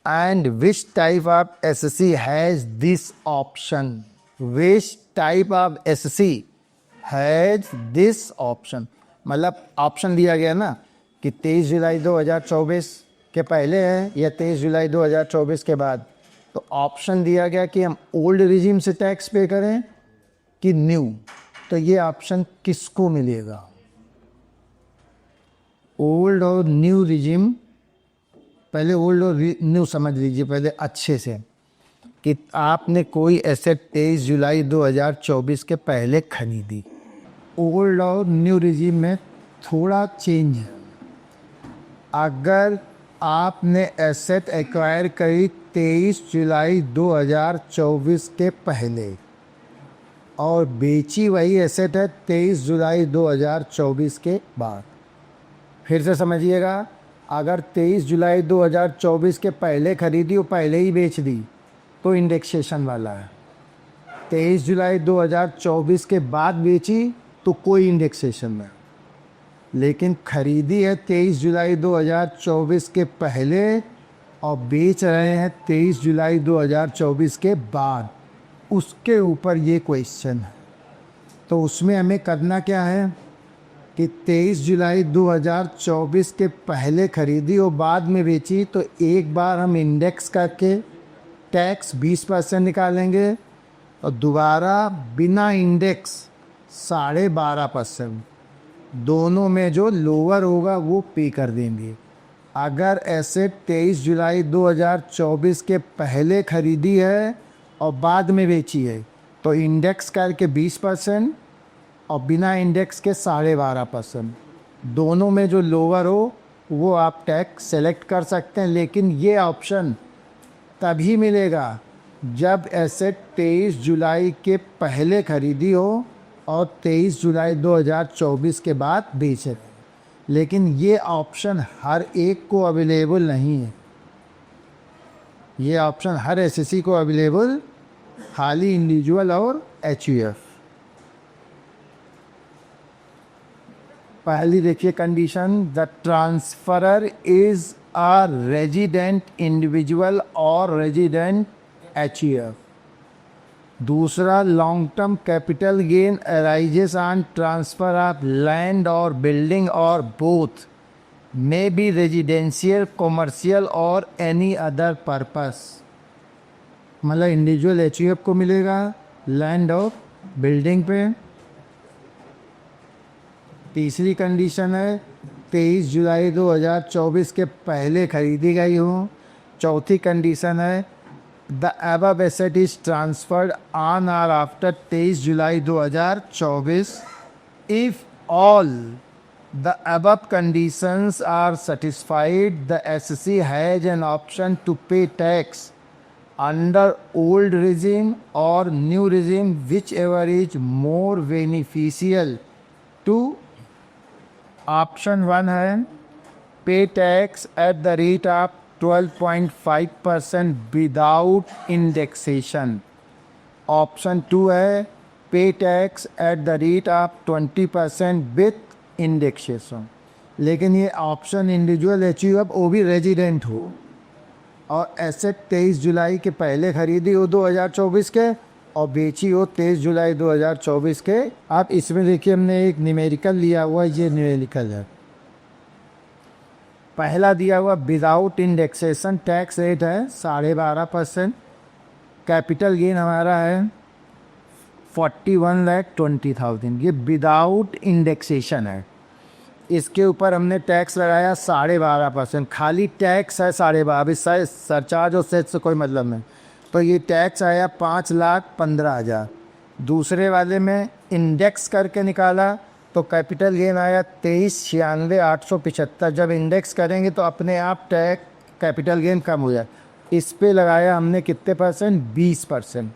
and which type of SSC has this option, which type of SSC has this option, मतलब ऑप्शन दिया गया ना कि 23 जुलाई 2024 के पहले है या 23 जुलाई 2024 के बाद, तो ऑप्शन दिया गया कि हम ओल्ड रिजिम से टैक्स पे करें कि न्यू, तो ये ऑप्शन किसको मिलेगा? ओल्ड और न्यू रिजिम, पहले ओल्ड और न्यू समझ लीजिए पहले अच्छे से, कि आपने कोई एसेट 23 जुलाई 2024 के पहले खरीदी, ओल्ड और न्यू रिजिम में थोड़ा चेंज है। अगर आपने एसेट एक्वायर करी 23 जुलाई 2024 के पहले और बेची वही एसेट है 23 जुलाई 2024 के बाद, फिर से समझिएगा, अगर 23 जुलाई 2024 के पहले खरीदी और पहले ही बेच दी तो इंडेक्सेशन वाला है, 23 जुलाई 2024 के बाद बेची तो कोई इंडेक्सेशन नहीं, लेकिन खरीदी है 23 जुलाई 2024 के पहले और बेच रहे हैं 23 जुलाई 2024 के बाद, उसके ऊपर ये क्वेश्चन है। तो उसमें हमें करना क्या है कि 23 जुलाई 2024 के पहले खरीदी और बाद में बेची, तो एक बार हम इंडेक्स करके टैक्स 20% निकालेंगे और दोबारा बिना इंडेक्स 12.5%, दोनों में जो लोअर होगा वो पे कर देंगे। अगर एसेट 23 जुलाई 2024 के पहले खरीदी है और बाद में बेची है तो इंडेक्स करके 20% और बिना इंडेक्स के 12.5%, दोनों में जो लोअर हो वो आप टैक्स सेलेक्ट कर सकते हैं। लेकिन ये ऑप्शन तभी मिलेगा जब एसेट 23 जुलाई के पहले खरीदी हो और 23 जुलाई 2024 के बाद बेचे, लेकिन ये ऑप्शन हर एक को अवेलेबल नहीं है, ये ऑप्शन हर एसएससी को अवेलेबल, खाली इंडिविजुअल और एचयूएफ। पहली देखिए condition, the transferor is a resident individual और रेजिडेंट एचयूएफ। दूसरा, long term capital gain arises on transfer of land और बिल्डिंग और both, may be residential, commercial और एनी अदर पर्पस, मतलब इंडिविजुअल एचयूएफ को मिलेगा लैंड और बिल्डिंग पे। तीसरी कंडीशन है 23 जुलाई 2024 के पहले खरीदी गई हो। चौथी कंडीशन है the above asset is transferred on or after 23 July 2024 if all the above conditions are satisfied, the SEC has an option to pay tax under old regime or new regime, whichever is more beneficial to। Option 1 है पे tax at the rate of 12.5% without indexation. Option 2 है पे tax at the rate of 20% with indexation. लेकिन ये option individual HUF वो भी resident हो और एसेट 23 जुलाई के पहले खरीदी हो 2024 के और बेची हो 23 जुलाई 2024 के। आप इसमें देखिए हमने एक न्यूमेरिकल लिया हुआ, ये न्यूमेरिकल है। पहला दिया हुआ विदाउट इंडेक्सेशन टैक्स रेट है 12.5%, कैपिटल गेन हमारा है 41,20,000, ये विदाउट इंडेक्सेशन है। इसके ऊपर हमने टैक्स लगाया 12.5%, खाली टैक्स है 12.5%, इससे सरचार्ज और सेस से कोई मतलब नहीं, तो ये टैक्स आया 5,15,000। दूसरे वाले में इंडेक्स करके निकाला तो कैपिटल गेन आया 23,96,875। जब इंडेक्स करेंगे तो अपने आप टैक्स कैपिटल गेन कम हो जाए। इस पे लगाया हमने कितने परसेंट, 20%।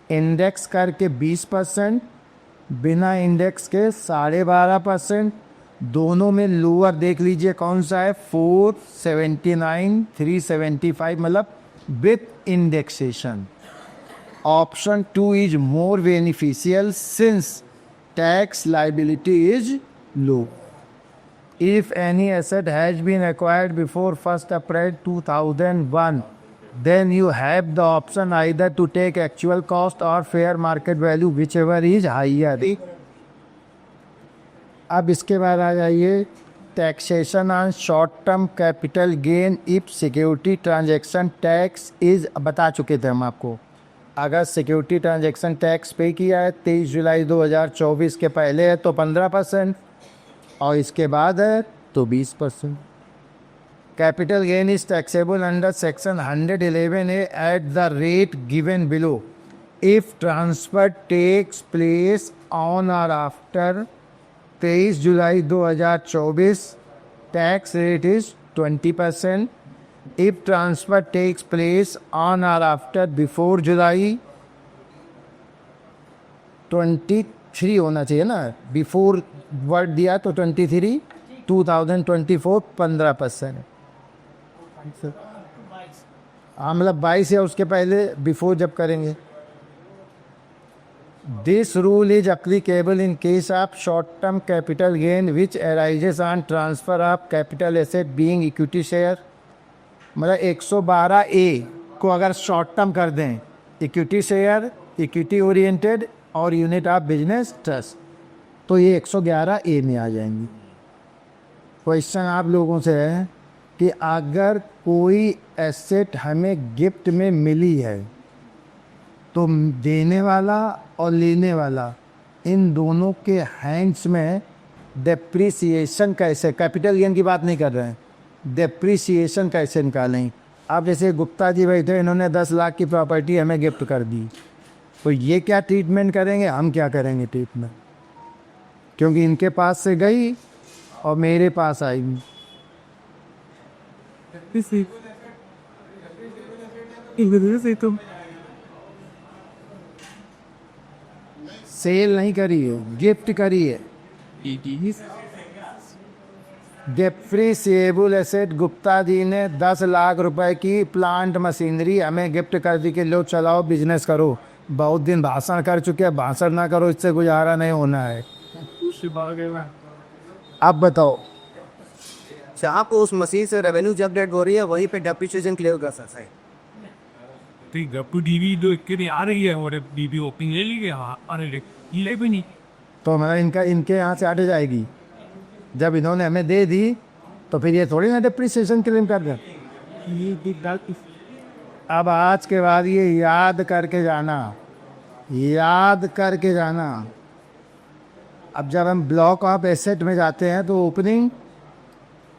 इंडेक्स करके 20%, बिना इंडेक्स के 12.5%। दोनों में लोअर देख लीजिए कौन सा है, 479, 375, मतलब with indexation. Option 2 is more beneficial since tax liability is low. If any asset has been acquired before 1st April 2001, then you have the option either to take actual cost or fair market value, whichever is higher. अब इसके बाद आ जाइए taxation on short term capital gain if security transaction tax is, बता चुके थे हम आपको। अगर सिक्योरिटी ट्रांजैक्शन टैक्स पे किया है 23 जुलाई 2024 के पहले है तो 15% और इसके बाद है तो 20%। Capital gain is taxable under section 111A at the rate given below if transfer takes place on और after 23 July 2024, tax rate is 20%. If transfer takes place on or after before July 23 होना चाहिए ना, before word दिया तो 23, 2024 15%। हाँ मतलब 22 या उसके पहले बिफोर जब करेंगे। This rule is applicable in case of short term capital gain which arises on transfer of capital asset being equity share। मतलब 112A को अगर शॉर्ट टर्म कर दें, इक्विटी शेयर, इक्विटी ओरिएंटेड और यूनिट ऑफ बिजनेस ट्रस्ट, तो ये 111A में आ जाएंगी। क्वेश्चन आप लोगों से है कि अगर कोई एसेट हमें गिफ्ट में मिली है तो देने वाला और लेने वाला इन दोनों के हैंड्स में डेप्रिसिएशन कैसे, कैपिटल गेन की बात नहीं कर रहे हैं, डेप्रिसिएशन कैसे निकालें। अब जैसे गुप्ता जी बैठे, इन्होंने 10 लाख की प्रॉपर्टी हमें गिफ्ट कर दी, तो ये क्या ट्रीटमेंट करेंगे, हम क्या करेंगे ट्रीटमेंट, क्योंकि इनके पास से गई और मेरे पास आएगी। सेल नहीं करी है, गिफ्ट करी है। डेप्रिसिएबल एसेट, गुप्ता जी ने 10 लाख रुपए की प्लांट मशीनरी हमें गिफ्ट कर दी कि लो चलाओ बिजनेस करो। बहुत दिन भाषण कर चुके हैं, भाषण ना करो, इससे गुजारा नहीं होना है। अब बताओ, जहाँ पे उस मशीन से रेवेन्यू जनरेट हो रही है वहीं पे डेप्रिसिएशन क्लियर कर सकता है। डीवी तो इतनी आ रही है और डीवी ओपनिंग ले ली अरे ले भी नहीं, तो मतलब इनके यहाँ से हट जाएगी। जब इन्होंने हमें दे दी तो फिर ये थोड़ी ना डेप्रिसिएशन क्लेम कर दें। अब आज के बाद ये याद करके जाना, याद करके जाना। अब जब हम ब्लॉक ऑफ एसेट में जाते हैं तो opening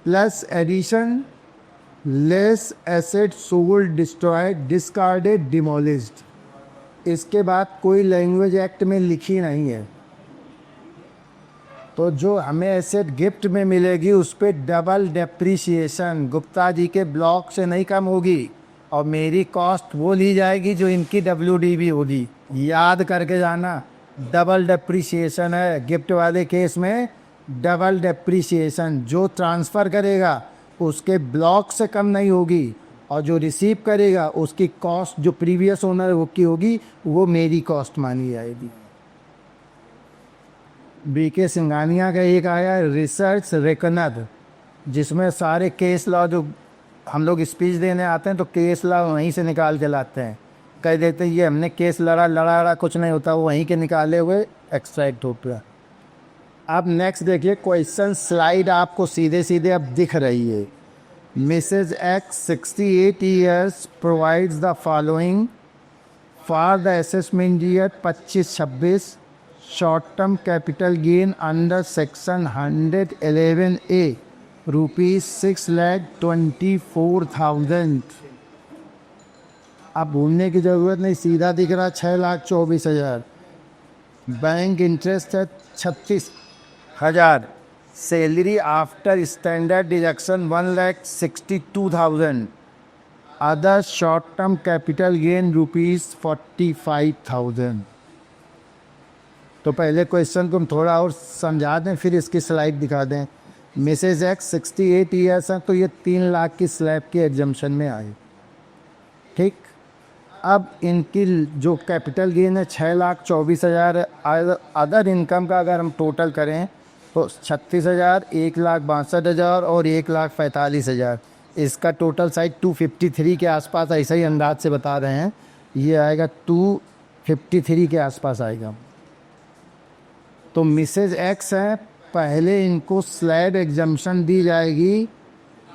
plus addition less asset sold destroyed discarded demolished, इसके बाद कोई लैंग्वेज एक्ट में लिखी नहीं है। तो जो हमें एसेट गिफ्ट में मिलेगी उस पर डबल डेप्रिसिएशन गुप्ता जी के ब्लॉक से नहीं कम होगी और मेरी कॉस्ट वो ली जाएगी जो इनकी WDV होगी। याद करके जाना, डबल डेप्रिसिएशन है गिफ्ट वाले केस में। डबल डेप्रिसिएशन जो ट्रांसफ़र करेगा उसके ब्लॉक से कम नहीं होगी और जो रिसीव करेगा उसकी कॉस्ट जो प्रीवियस ओनर की होगी वो मेरी कॉस्ट मानी जाएगी। BK सिंघानिया का एक आया रिसर्च रेकनर, जिसमें सारे केस लॉ जो हम लोग स्पीच देने आते हैं तो केस लॉ वहीं से निकाल के लाते हैं, कह देते हैं ये हमने केस लड़ा कुछ नहीं होता, वो वहीं के निकाले हुए एक्सट्रैक्ट होता है। अब नेक्स्ट देखिए क्वेश्चन, स्लाइड आपको सीधे सीधे अब दिख रही है। Mrs X 68 years provides the following for the assessment year 25-26 short term capital gain under section 111A ₹6,24,000। अब भूलने की ज़रूरत नहीं, सीधा दिख रहा 6,24,000। बैंक इंटरेस्ट है 36,000। Salary after standard deduction 1,62,000। Other short term capital gain ₹45,000। तो पहले क्वेश्चन को हम थोड़ा और समझा दें फिर इसकी स्लाइड दिखा दें। मिसेज एक्स 68 ईयर्स हैं तो ये 3 लाख की स्लैब के एग्जम्पशन में आए। ठीक। अब इनकी जो कैपिटल गेन है 6,24,000। अदर इनकम का अगर हम टोटल करें तो 36,000, 1,62,000 और 1,45,000। इसका टोटल साइज 253 के आसपास ऐसा ही अंदाज से बता रहे हैं। ये आएगा 253 के आसपास आएगा। तो मिसेज एक्स है, पहले इनको स्लैब एग्जम्पशन दी जाएगी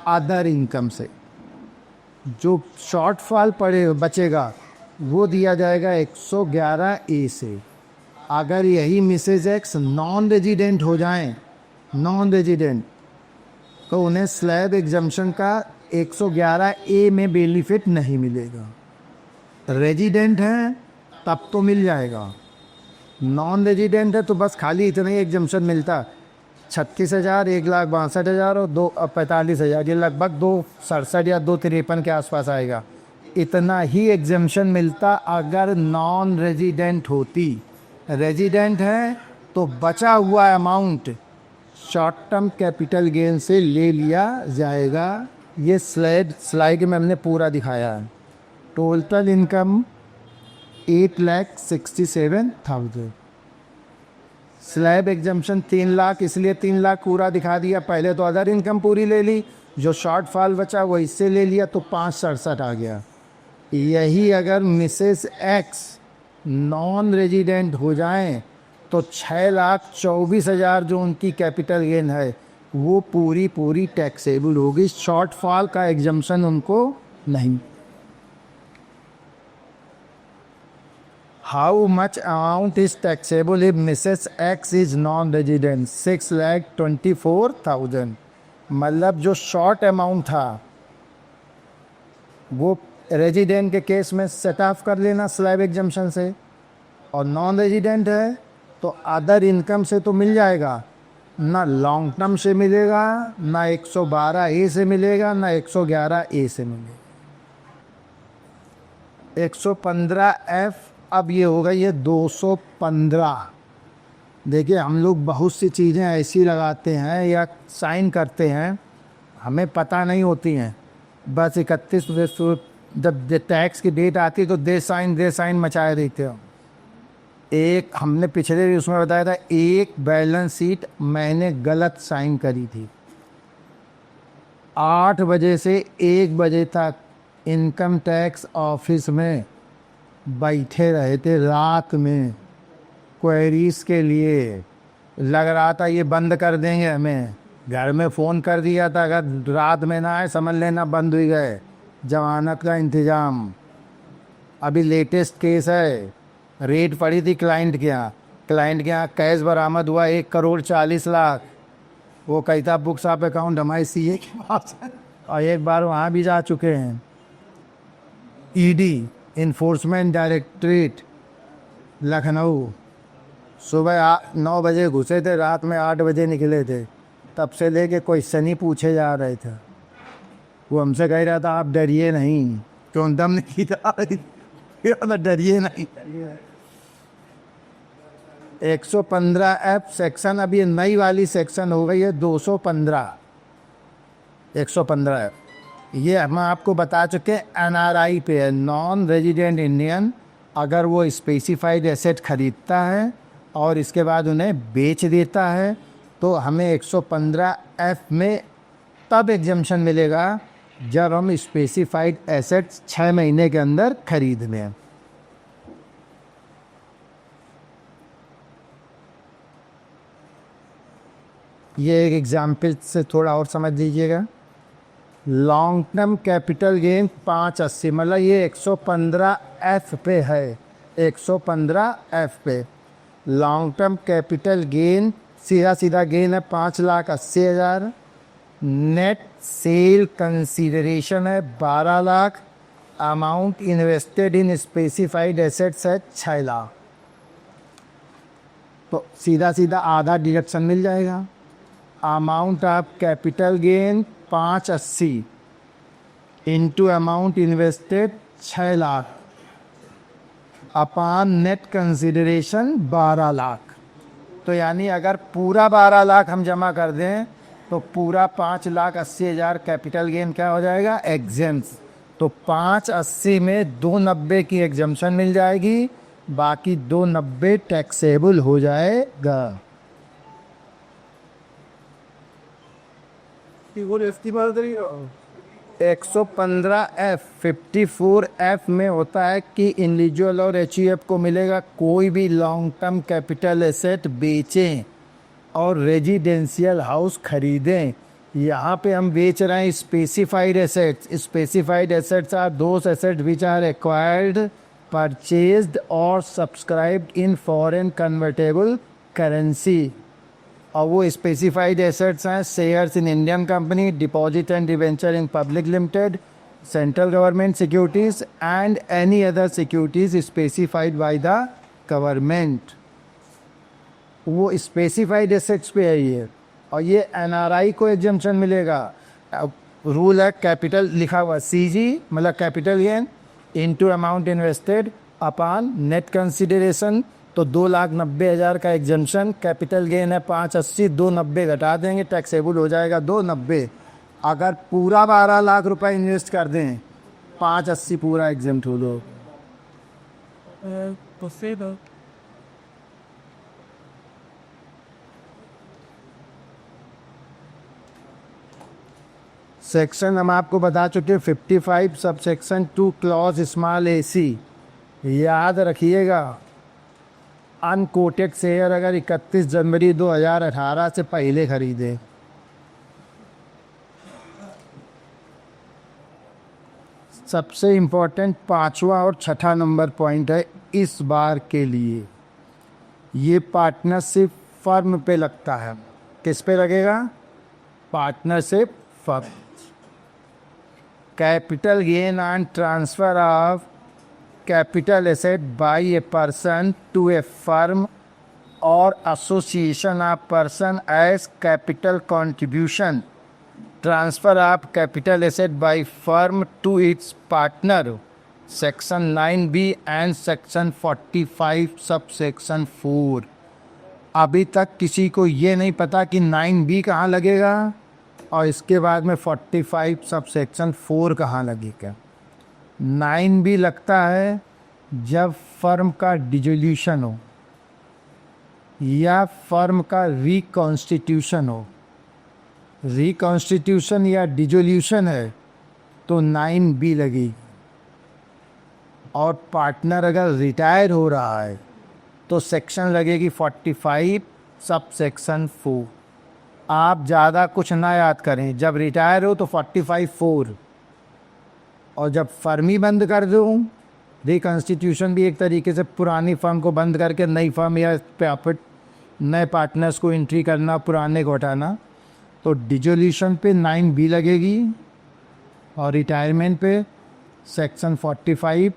अदर इनकम से। जो शॉर्टफॉल पड़े बचेगा वो दिया जाएगा 111A से। अगर यही मिसेज एक्स नॉन रेजिडेंट हो जाएं, नॉन रेजिडेंट, तो उन्हें स्लैब एग्जम्पशन का 111A में बेनिफिट नहीं मिलेगा। रेजिडेंट हैं तब तो मिल जाएगा, नॉन रेजिडेंट है तो बस खाली इतना ही एग्जम्पशन मिलता। 36,000, 1,62,000 और 2,45,000, ये लगभग 2,67 या 2,53 के आसपास आएगा। इतना ही एग्जम्पशन मिलता अगर नॉन रेजिडेंट होती। रेजिडेंट है तो बचा हुआ amount short term capital gain से ले लिया जाएगा। ये स्लाइड में हमने पूरा दिखाया है। Total income 8,67,000। Slab exemption 3 lakh, इसलिए 3 लाख पूरा दिखा दिया। पहले तो अदर इनकम पूरी ले ली, जो शॉर्टफॉल बचा वो इससे ले लिया, तो 567 आ गया। यही अगर मिसेस एक्स नॉन रेजिडेंट हो जाएं तो 6,24,000 जो उनकी कैपिटल गेन है वो पूरी टैक्सेबल होगी। शॉर्टफॉल का एग्जम्पशन उनको नहीं। How much amount is taxable if Mrs x is non resident? 6,24,000। मतलब जो शॉर्ट अमाउंट था वो रेजिडेंट के केस में सेट ऑफ कर लेना स्लैब एग्जम्पशन से, और नॉन रेजिडेंट है तो अदर इनकम से तो मिल जाएगा, ना लॉन्ग टर्म से मिलेगा, ना 112A से मिलेगा, ना 111A से मिलेगा। 115F, अब ये हो गई है 215। देखिए हम लोग बहुत सी चीज़ें ऐसी लगाते हैं या साइन करते हैं हमें पता नहीं होती हैं, बस 31 जब टैक्स की डेट आती है तो दे साइन मचाए देते हो। एक हमने पिछले उसमें बताया था, एक बैलेंस शीट मैंने गलत साइन करी थी। 8 बजे से 1 बजे तक इनकम टैक्स ऑफिस में बैठे रहे थे रात में क्वेरीज के लिए। लग रहा था ये बंद कर देंगे हमें। घर में फ़ोन कर दिया था, अगर रात में ना आए समझ लेना बंद हुई गए। जमानत का इंतज़ाम। अभी लेटेस्ट केस है, रेट पड़ी थी क्लाइंट के यहाँ कैश बरामद हुआ 1,40,40,00,000। वो कहता बुक्स ऑफ अकाउंट हमारे CA के पास है, और एक बार वहाँ भी जा चुके हैं। ED इन्फोर्समेंट डायरेक्टरेट लखनऊ, सुबह 9 बजे घुसे थे, रात में 8 बजे निकले थे। तब से लेके क्वेश्चन ही पूछे जा रहे थे। वो हमसे कह रहा था आप डरिए नहीं, क्यों दम नहीं था, डरिए नहीं। 115F सेक्शन, अब ये नई वाली सेक्शन हो गई है 215। 115F ये हम आपको बता चुके हैं NRI पे है, नॉन रेजिडेंट इंडियन। अगर वो स्पेसिफाइड एसेट खरीदता है और इसके बाद उन्हें बेच देता है तो हमें 115F में तब एग्जम्पशन मिलेगा जब हम स्पेसिफाइड एसेट्स 6 महीने के अंदर खरीद लें। ये एक एग्जाम्पल से थोड़ा और समझ लीजिएगा। लॉन्ग टर्म कैपिटल गेन 580, मतलब ये 115F पे है। 115F पे लॉन्ग टर्म कैपिटल गेन सीधा गेन है 5,80,000। नेट सेल कंसीडरेशन है 12 lakh. Amount invested in specified assets है 6 लाख। तो सीधा आधा डिडक्शन मिल जाएगा। Amount of capital gain 580 into amount invested 6 lakh upon net consideration 12 lakh. तो यानी अगर पूरा 12 लाख हम जमा कर दें तो पूरा 5,80,000 कैपिटल गेन क्या हो जाएगा, एग्जेम्प्ट। तो 580 में 290 की एग्जम्पशन मिल जाएगी, बाकी 290 टैक्सेबल हो जाएगा। वो इस्तेमाल करिए 115F 54F में होता है कि इंडिविजुअल और HUF को मिलेगा कोई भी लॉन्ग टर्म कैपिटल एसेट बेचें और रेजिडेंशियल हाउस खरीदें। यहाँ पे हम बेच रहे हैं specified assets. Specified assets are those asset which are acquired, purchased और subscribed in foreign convertible currency. और वो स्पेसिफाइड एसेट्स हैं shares in Indian company, deposit and debenture in public limited, central government securities and any other securities specified by the government. वो specified assets पे है ये। और ये NRI को एग्जम्पशन मिलेगा। अब रूल है कैपिटल लिखा हुआ CG मतलब capital gain into amount invested upon net consideration. तो 2,90,000 का एग्जम्पशन, कैपिटल गेन है 580, 290 घटा देंगे, टैक्सेबल हो जाएगा 290। अगर पूरा 12 लाख रुपए इन्वेस्ट कर दें 580 पूरा एग्जम्प्ट हो दो। सेक्शन हम आपको बता चुके 55 sub section 2 clause small AC। याद रखिएगा अनकोटेड शेयर अगर 31 जनवरी 2018 से पहले खरीदे, सबसे इम्पोर्टेंट 5वां और 6ठा नंबर पॉइंट है इस बार के लिए। ये पार्टनरशिप फर्म पे लगता है। किस पे लगेगा? Partnership firm. Capital gain on transfer of capital asset by a person to a firm or association of person as capital contribution. Transfer of capital asset by firm to its partner. Section 9B and Section 45 subsection 4। अभी तक किसी को ये नहीं पता कि 9B कहाँ लगेगा और इसके बाद में 45 सबसेक्शन 4 कहाँ लगेगा। 9B लगता है जब फर्म का डिसोल्यूशन हो या फर्म का रिकॉन्स्टिट्यूशन हो। रिकॉन्स्टिट्यूशन या डिसोल्यूशन है तो 9B लगेगी। और पार्टनर अगर रिटायर हो रहा है तो सेक्शन लगेगी 45 सब सेक्शन 4। आप ज़्यादा कुछ ना याद करें, जब रिटायर हो तो 45(4) और जब फर्म ही बंद कर दूँ, रिकॉन्स्टिट्यूशन भी एक तरीके से पुरानी फर्म को बंद करके नई फर्म या प्रॉफिट नए पार्टनर्स को एंट्री करना, पुराने को हटाना, तो डिसोल्यूशन पे 9B लगेगी और रिटायरमेंट पे सेक्शन 45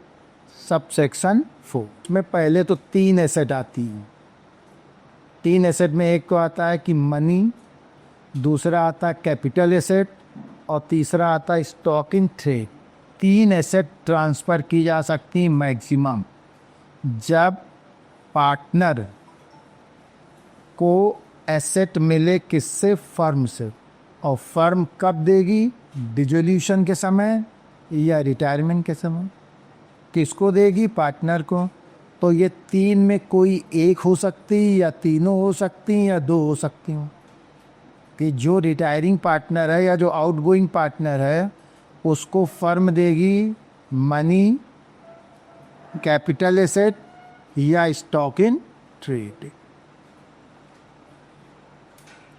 सब सेक्शन 4 में पहले तो 3 एसेट आती हैं। 3 एसेट में एक तो आता है कि मनी, दूसरा आता है कैपिटल एसेट और तीसरा आता है stock in trade. 3 asset transfer की जा सकती मैक्सिमम जब पार्टनर को एसेट मिले किससे? फर्म से। और फर्म कब देगी? डिसोल्यूशन के समय या रिटायरमेंट के समय। किसको देगी? पार्टनर को। तो ये 3 में कोई एक हो सकती या तीनों हो सकती या 2 हो सकती हूँ कि जो रिटायरिंग पार्टनर है या जो आउटगोइंग पार्टनर है उसको फर्म देगी मनी, कैपिटल एसेट या स्टॉक इन ट्रेड।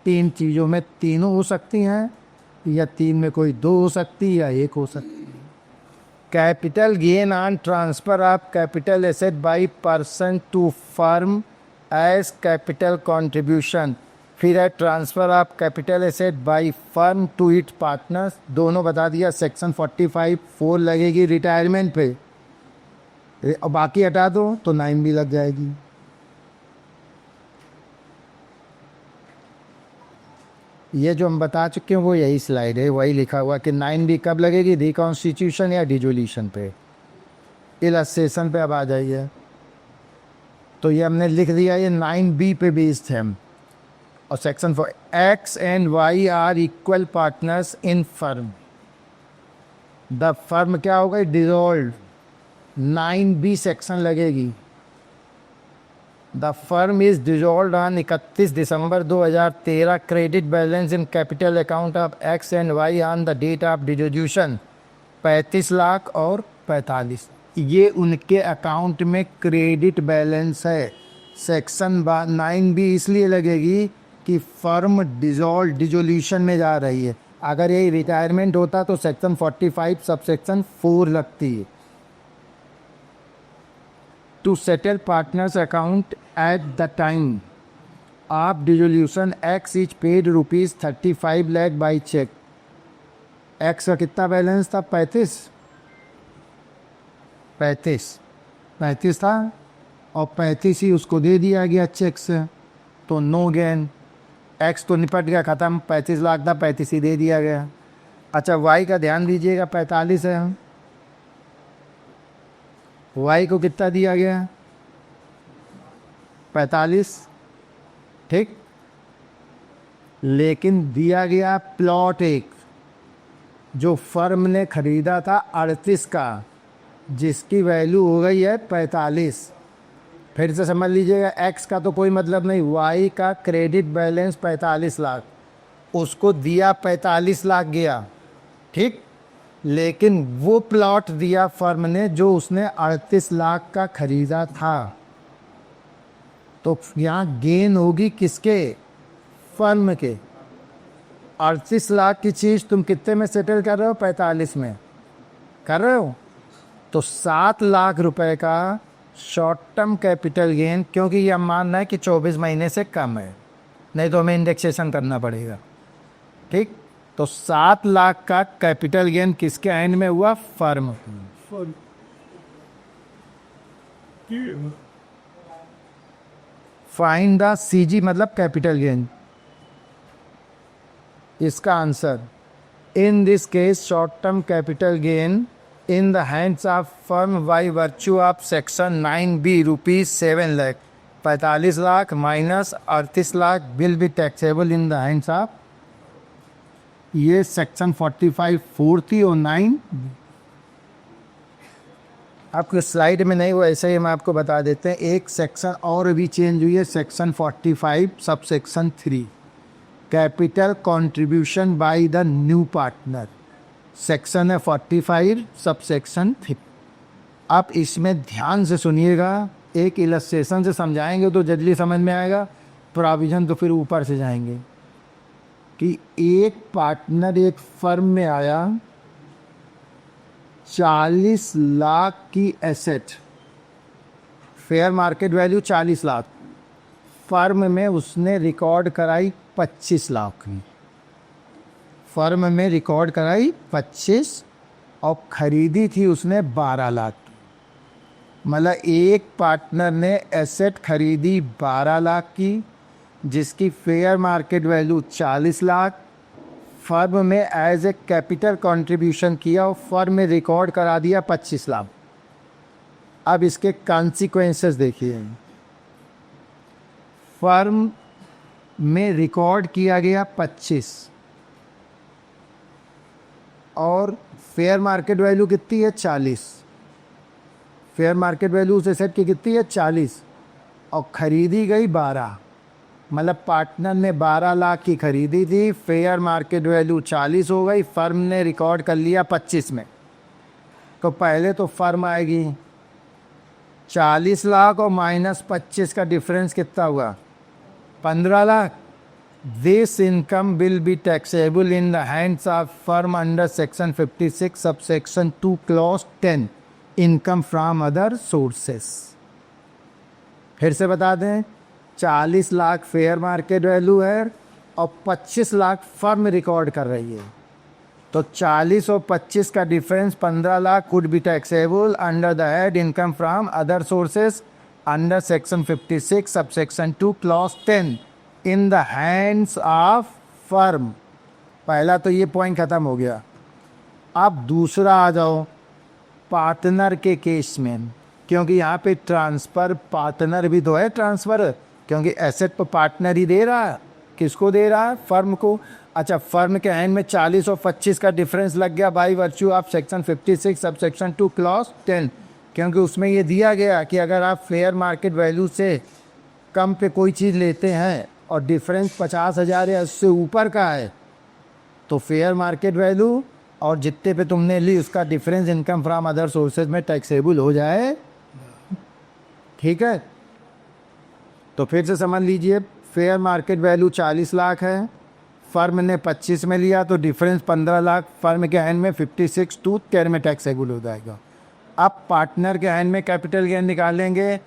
3 चीज़ों में तीनों हो सकती हैं या 3 में कोई 2 हो सकती या 1 हो सकती है। Capital gain on transfer of capital asset by person to firm as capital contribution. फिर है transfer of capital asset by firm to it partners. दोनों बता दिया। सेक्शन 45(4) लगेगी रिटायरमेंट पे और बाकी हटा दो तो 9B लग जाएगी। ये जो हम बता चुके हैं वो यही स्लाइड है, वही लिखा हुआ कि 9B कब लगेगी? रिकॉन्स्टिट्यूशन या डिसोल्यूशन पे। इलस्ट्रेशन पे अब आ जाइए। तो ये हमने लिख दिया, ये 9B पे बेस्ड है। और section 4 X and Y are equal partners in firm. The firm क्या होगा, डिजॉल्व, 9B सेक्शन लगेगी। The firm is dissolve on 31 December 2013, credit balance in capital account of X and Y on the date of dissolution 35 lakh और 45, ये उनके account में credit balance है। Section 9B इसलिए लगेगी कि फर्म डिसोल्यूशन में जा रही है। अगर ये रिटायरमेंट होता तो सेक्शन 45 सबसेक्शन 4 लगती है। To settle partners account at the time of dissolution X is paid ₹35 lakh by cheque. X का कितना बैलेंस था, 35 था और 35 ही उसको दे दिया गया चेक से, तो नो गेन। एक्स तो निपट गया, ख़त्म, 35 लाख था, 35 ही दे दिया गया। अच्छा, वाई का ध्यान दीजिएगा, 45 है। वाई को कितना दिया गया, 45, ठीक, लेकिन दिया गया प्लॉट एक जो फर्म ने खरीदा था 38 का, जिसकी वैल्यू हो गई है 45। फिर से समझ लीजिएगा, एक्स का तो कोई मतलब नहीं, वाई का क्रेडिट बैलेंस 45 लाख, उसको दिया 45 लाख गया, ठीक, लेकिन वो प्लॉट दिया फर्म ने जो उसने 38 लाख का खरीदा था। तो यहाँ गेन होगी किसके, फर्म के। 38 लाख की चीज़ तुम कितने में सेटल कर रहे हो, 45 में कर रहे हो, तो 7 लाख रुपए का शॉर्ट टर्म कैपिटल गेन, क्योंकि यह मानना है कि 24 महीने से कम है, नहीं तो हमें इंडेक्सेशन करना पड़ेगा, ठीक। तो 7 लाख का कैपिटल गेन किसके एंड में हुआ, फर्म। फाइंड द सीजी मतलब कैपिटल गेन। इसका answer, in this case short term capital gain in the hands of firm by virtue of section 9B ₹7 lakh, 45 lakh minus 38 lakh will be taxable in the hands of, ये section 45 4 थी और 9 आपके slide में नहीं हुआ, ऐसे ही हम आपको बता देते हैं। एक सेक्शन और भी चेंज हुई है, section 45 sub section 3, capital contribution by the new partner, section है 45 सब सेक्शन 3। आप इसमें ध्यान से सुनिएगा, एक इलस्ट्रेशन से समझाएंगे तो जल्दी समझ में आएगा, प्रोविज़न तो फिर ऊपर से जाएंगे। कि एक पार्टनर एक फर्म में आया, 40 लाख की asset, fair market value 40 lakh, firm में उसने रिकॉर्ड कराई 25 लाख की, फर्म में रिकॉर्ड कराई 25 और ख़रीदी थी उसने 12 लाख। मतलब एक पार्टनर ने एसेट खरीदी 12 लाख की, जिसकी fair market value 40 lakh, firm में एज ए कैपिटल कंट्रीब्यूशन किया और फर्म में रिकॉर्ड करा दिया 25 लाख। अब इसके कॉन्सिक्वेंसेस देखिए, फर्म में रिकॉर्ड किया गया 25 और फेयर मार्केट वैल्यू कितनी है, 40। फेयर मार्केट वैल्यू उस एसेट की कितनी है, 40, और ख़रीदी गई 12। मतलब पार्टनर ने 12 लाख की खरीदी थी, फेयर मार्केट वैल्यू 40 हो गई, फर्म ने रिकॉर्ड कर लिया 25 में। तो पहले तो फर्म आएगी 40 लाख और माइनस 25 का डिफरेंस कितना हुआ, 15 lakh. This income will be taxable in the hands of firm under section 56 subsection 2 clause 10, income from other sources। फिर से बता दें, 40 लाख फेयर मार्केट वैल्यू है और 25 लाख फर्म रिकॉर्ड कर रही है, तो 40 और 25 का difference 15 lakh could be taxable under the head income from other sources under section 56 subsection 2 clause 10 in the hands of firm. पहला तो ये पॉइंट ख़त्म हो गया। अब दूसरा आ जाओ पार्टनर के केस में, क्योंकि यहाँ पे ट्रांसफ़र पार्टनर भी तो है ट्रांसफ़र, क्योंकि एसेट पर पार्टनर ही दे रहा है, किसको दे रहा है, फर्म को। अच्छा, फर्म के हैंड में 40 और 25 का डिफरेंस लग गया by virtue of section 56 sub section 2 clause 10, क्योंकि उसमें ये दिया गया कि अगर आप फेयर मार्केट वैल्यू से कम पे कोई चीज़ लेते हैं और डिफरेंस 50,000 या उससे ऊपर का है तो फेयर मार्केट वैल्यू और जितने पे तुमने ली उसका difference income from other sources में टैक्सेबल हो जाए। ठीक है, तो फिर से समझ लीजिए, फेयर मार्केट वैल्यू 40 लाख है, फर्म ने 25 में लिया तो डिफरेंस 15 लाख फर्म के हैंड में 56 टूथ केयर में टैक्सेबल हो जाएगा। अब पार्टनर के हैंड में कैपिटल गेन निकालेंगे,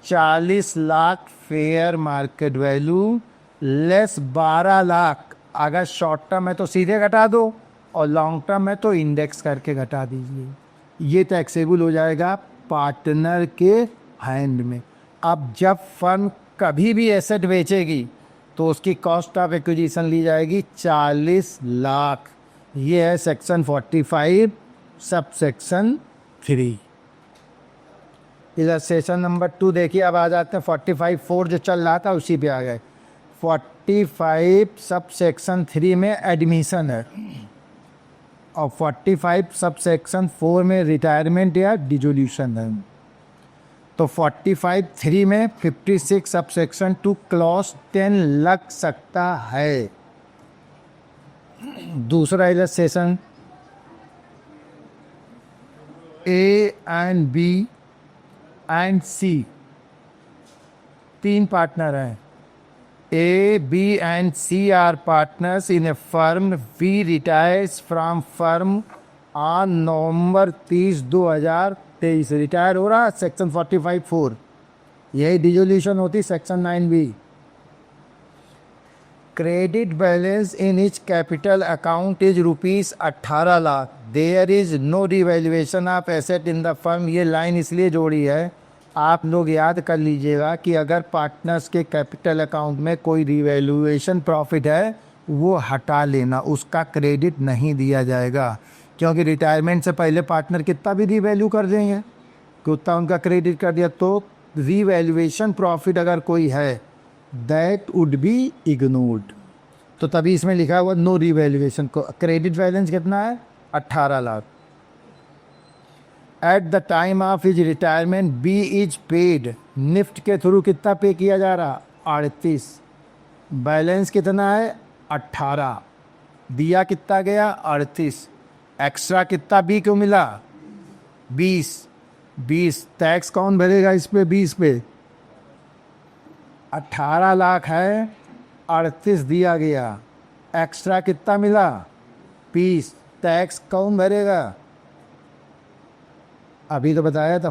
40 lakh fair market value less 12 lakh, अगर शॉर्ट टर्म है तो सीधे घटा दो और लॉन्ग टर्म है तो इंडेक्स करके घटा दीजिए, ये टैक्सेबल हो जाएगा पार्टनर के हैंड में। अब जब फर्म कभी भी एसेट बेचेगी तो उसकी कॉस्ट ऑफ एक्विजिशन ली जाएगी 40 लाख, ये है सेक्शन 45 सब सेक्शन 3। इधर सेशन नंबर 2 देखिए, अब आ जाते हैं 45(4) जो चल रहा था उसी पे आ गए। 45 सब सेक्शन 3 में एडमिशन है और 45 सब सेक्शन 4 में रिटायरमेंट या डिसोल्यूशन है। तो 45(3) में 56 सब सेक्शन 2 क्लॉज 10 लग सकता है। दूसरा illustration, A and B and C, 3 partner हैं। A, B and C are partners in a firm. B retires from firm on November 30, 2023। Retire हो रहा सेक्शन 45(4), यही डिसोल्यूशन होती section 9B। Credit balance in each capital account is ₹18 lakh. There is no revaluation of asset in the firm. ये line इसलिए जोड़ी है, आप लोग याद कर लीजिएगा कि अगर पार्टनर्स के कैपिटल अकाउंट में कोई रिवैल्यूएशन प्रॉफिट है वो हटा लेना, उसका क्रेडिट नहीं दिया जाएगा, क्योंकि रिटायरमेंट से पहले पार्टनर कितना भी रिवैल्यू कर देंगे कि उतना उनका क्रेडिट कर दिया। तो रिवैल्यूएशन प्रॉफिट अगर कोई है दैट वुड बी इग्नोर्ड, तो तभी इसमें लिखा हुआ नो रिवैल्यूएशन को। क्रेडिट बैलेंस कितना है? 18 lakh. At the time of his retirement B is paid, NEFT के थ्रू कितना पे किया जा रहा? 38। बैलेंस कितना है? 18। दिया कितना गया? 38। एक्स्ट्रा कितना बी को मिला? 20। टैक्स कौन भरेगा इस पे? 20 पे। 18 लाख है, 38 दिया गया, एक्स्ट्रा कितना मिला? 20। टैक्स कौन भरेगा? अभी तो बताया था,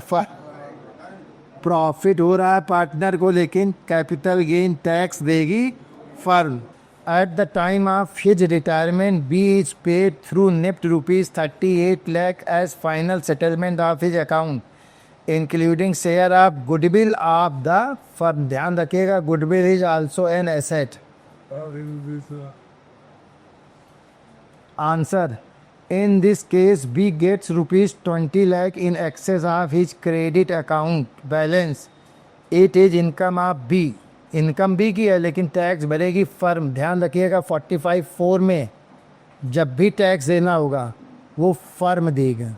प्रॉफिट हो रहा है पार्टनर को, लेकिन कैपिटल गेन टैक्स देगी firm. At the time of his retirement B is paid through NEFT ₹38 lakh as final settlement of his account including share of goodwill of the firm. ध्यान रखिएगा, goodwill is also an asset. Answer, in this case B gets ₹20 lakh in excess of his credit account balance. It is income of B। Income B की है लेकिन tax भरेगी firm. ध्यान रखिएगा 45(4) में जब भी टैक्स देना होगा वो फर्म देगा।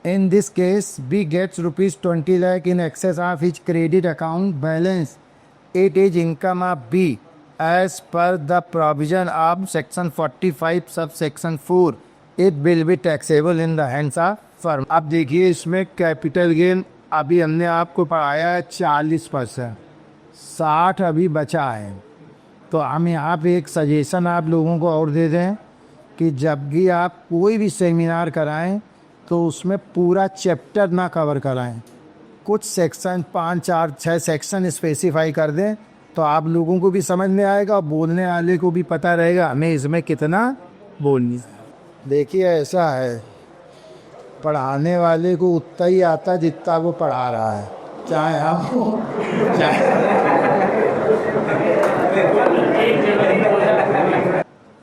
In this case B gets ₹20 lakh in excess of his credit account balance. It is income of B as per the provision of section 45 subsection 4। It will be taxable in the hands of firm। अब देखिए इसमें capital gain अभी हमने आपको पढ़ाया है 40%, 60 अभी बचा है। तो हम यहाँ पे एक सजेशन आप लोगों को और दे दें कि जब भी आप कोई भी सेमिनार कराएं तो उसमें पूरा चैप्टर ना कवर कराएं, कुछ सेक्शन 5, 4, 6 सेक्शन स्पेसिफाई कर दें तो आप लोगों को भी समझ में आएगा और बोलने वाले को भी पता रहेगा हमें इसमें कितना बोलनी है। देखिए ऐसा है, पढ़ाने वाले को उतना ही आता जितना वो पढ़ा रहा है, चाहे हम चाहे।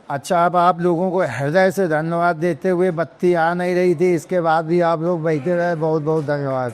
अच्छा, अब आप लोगों को हृदय से धन्यवाद देते हुए, बत्ती आ नहीं रही थी इसके बाद भी आप लोग बैठे रहे, बहुत बहुत धन्यवाद।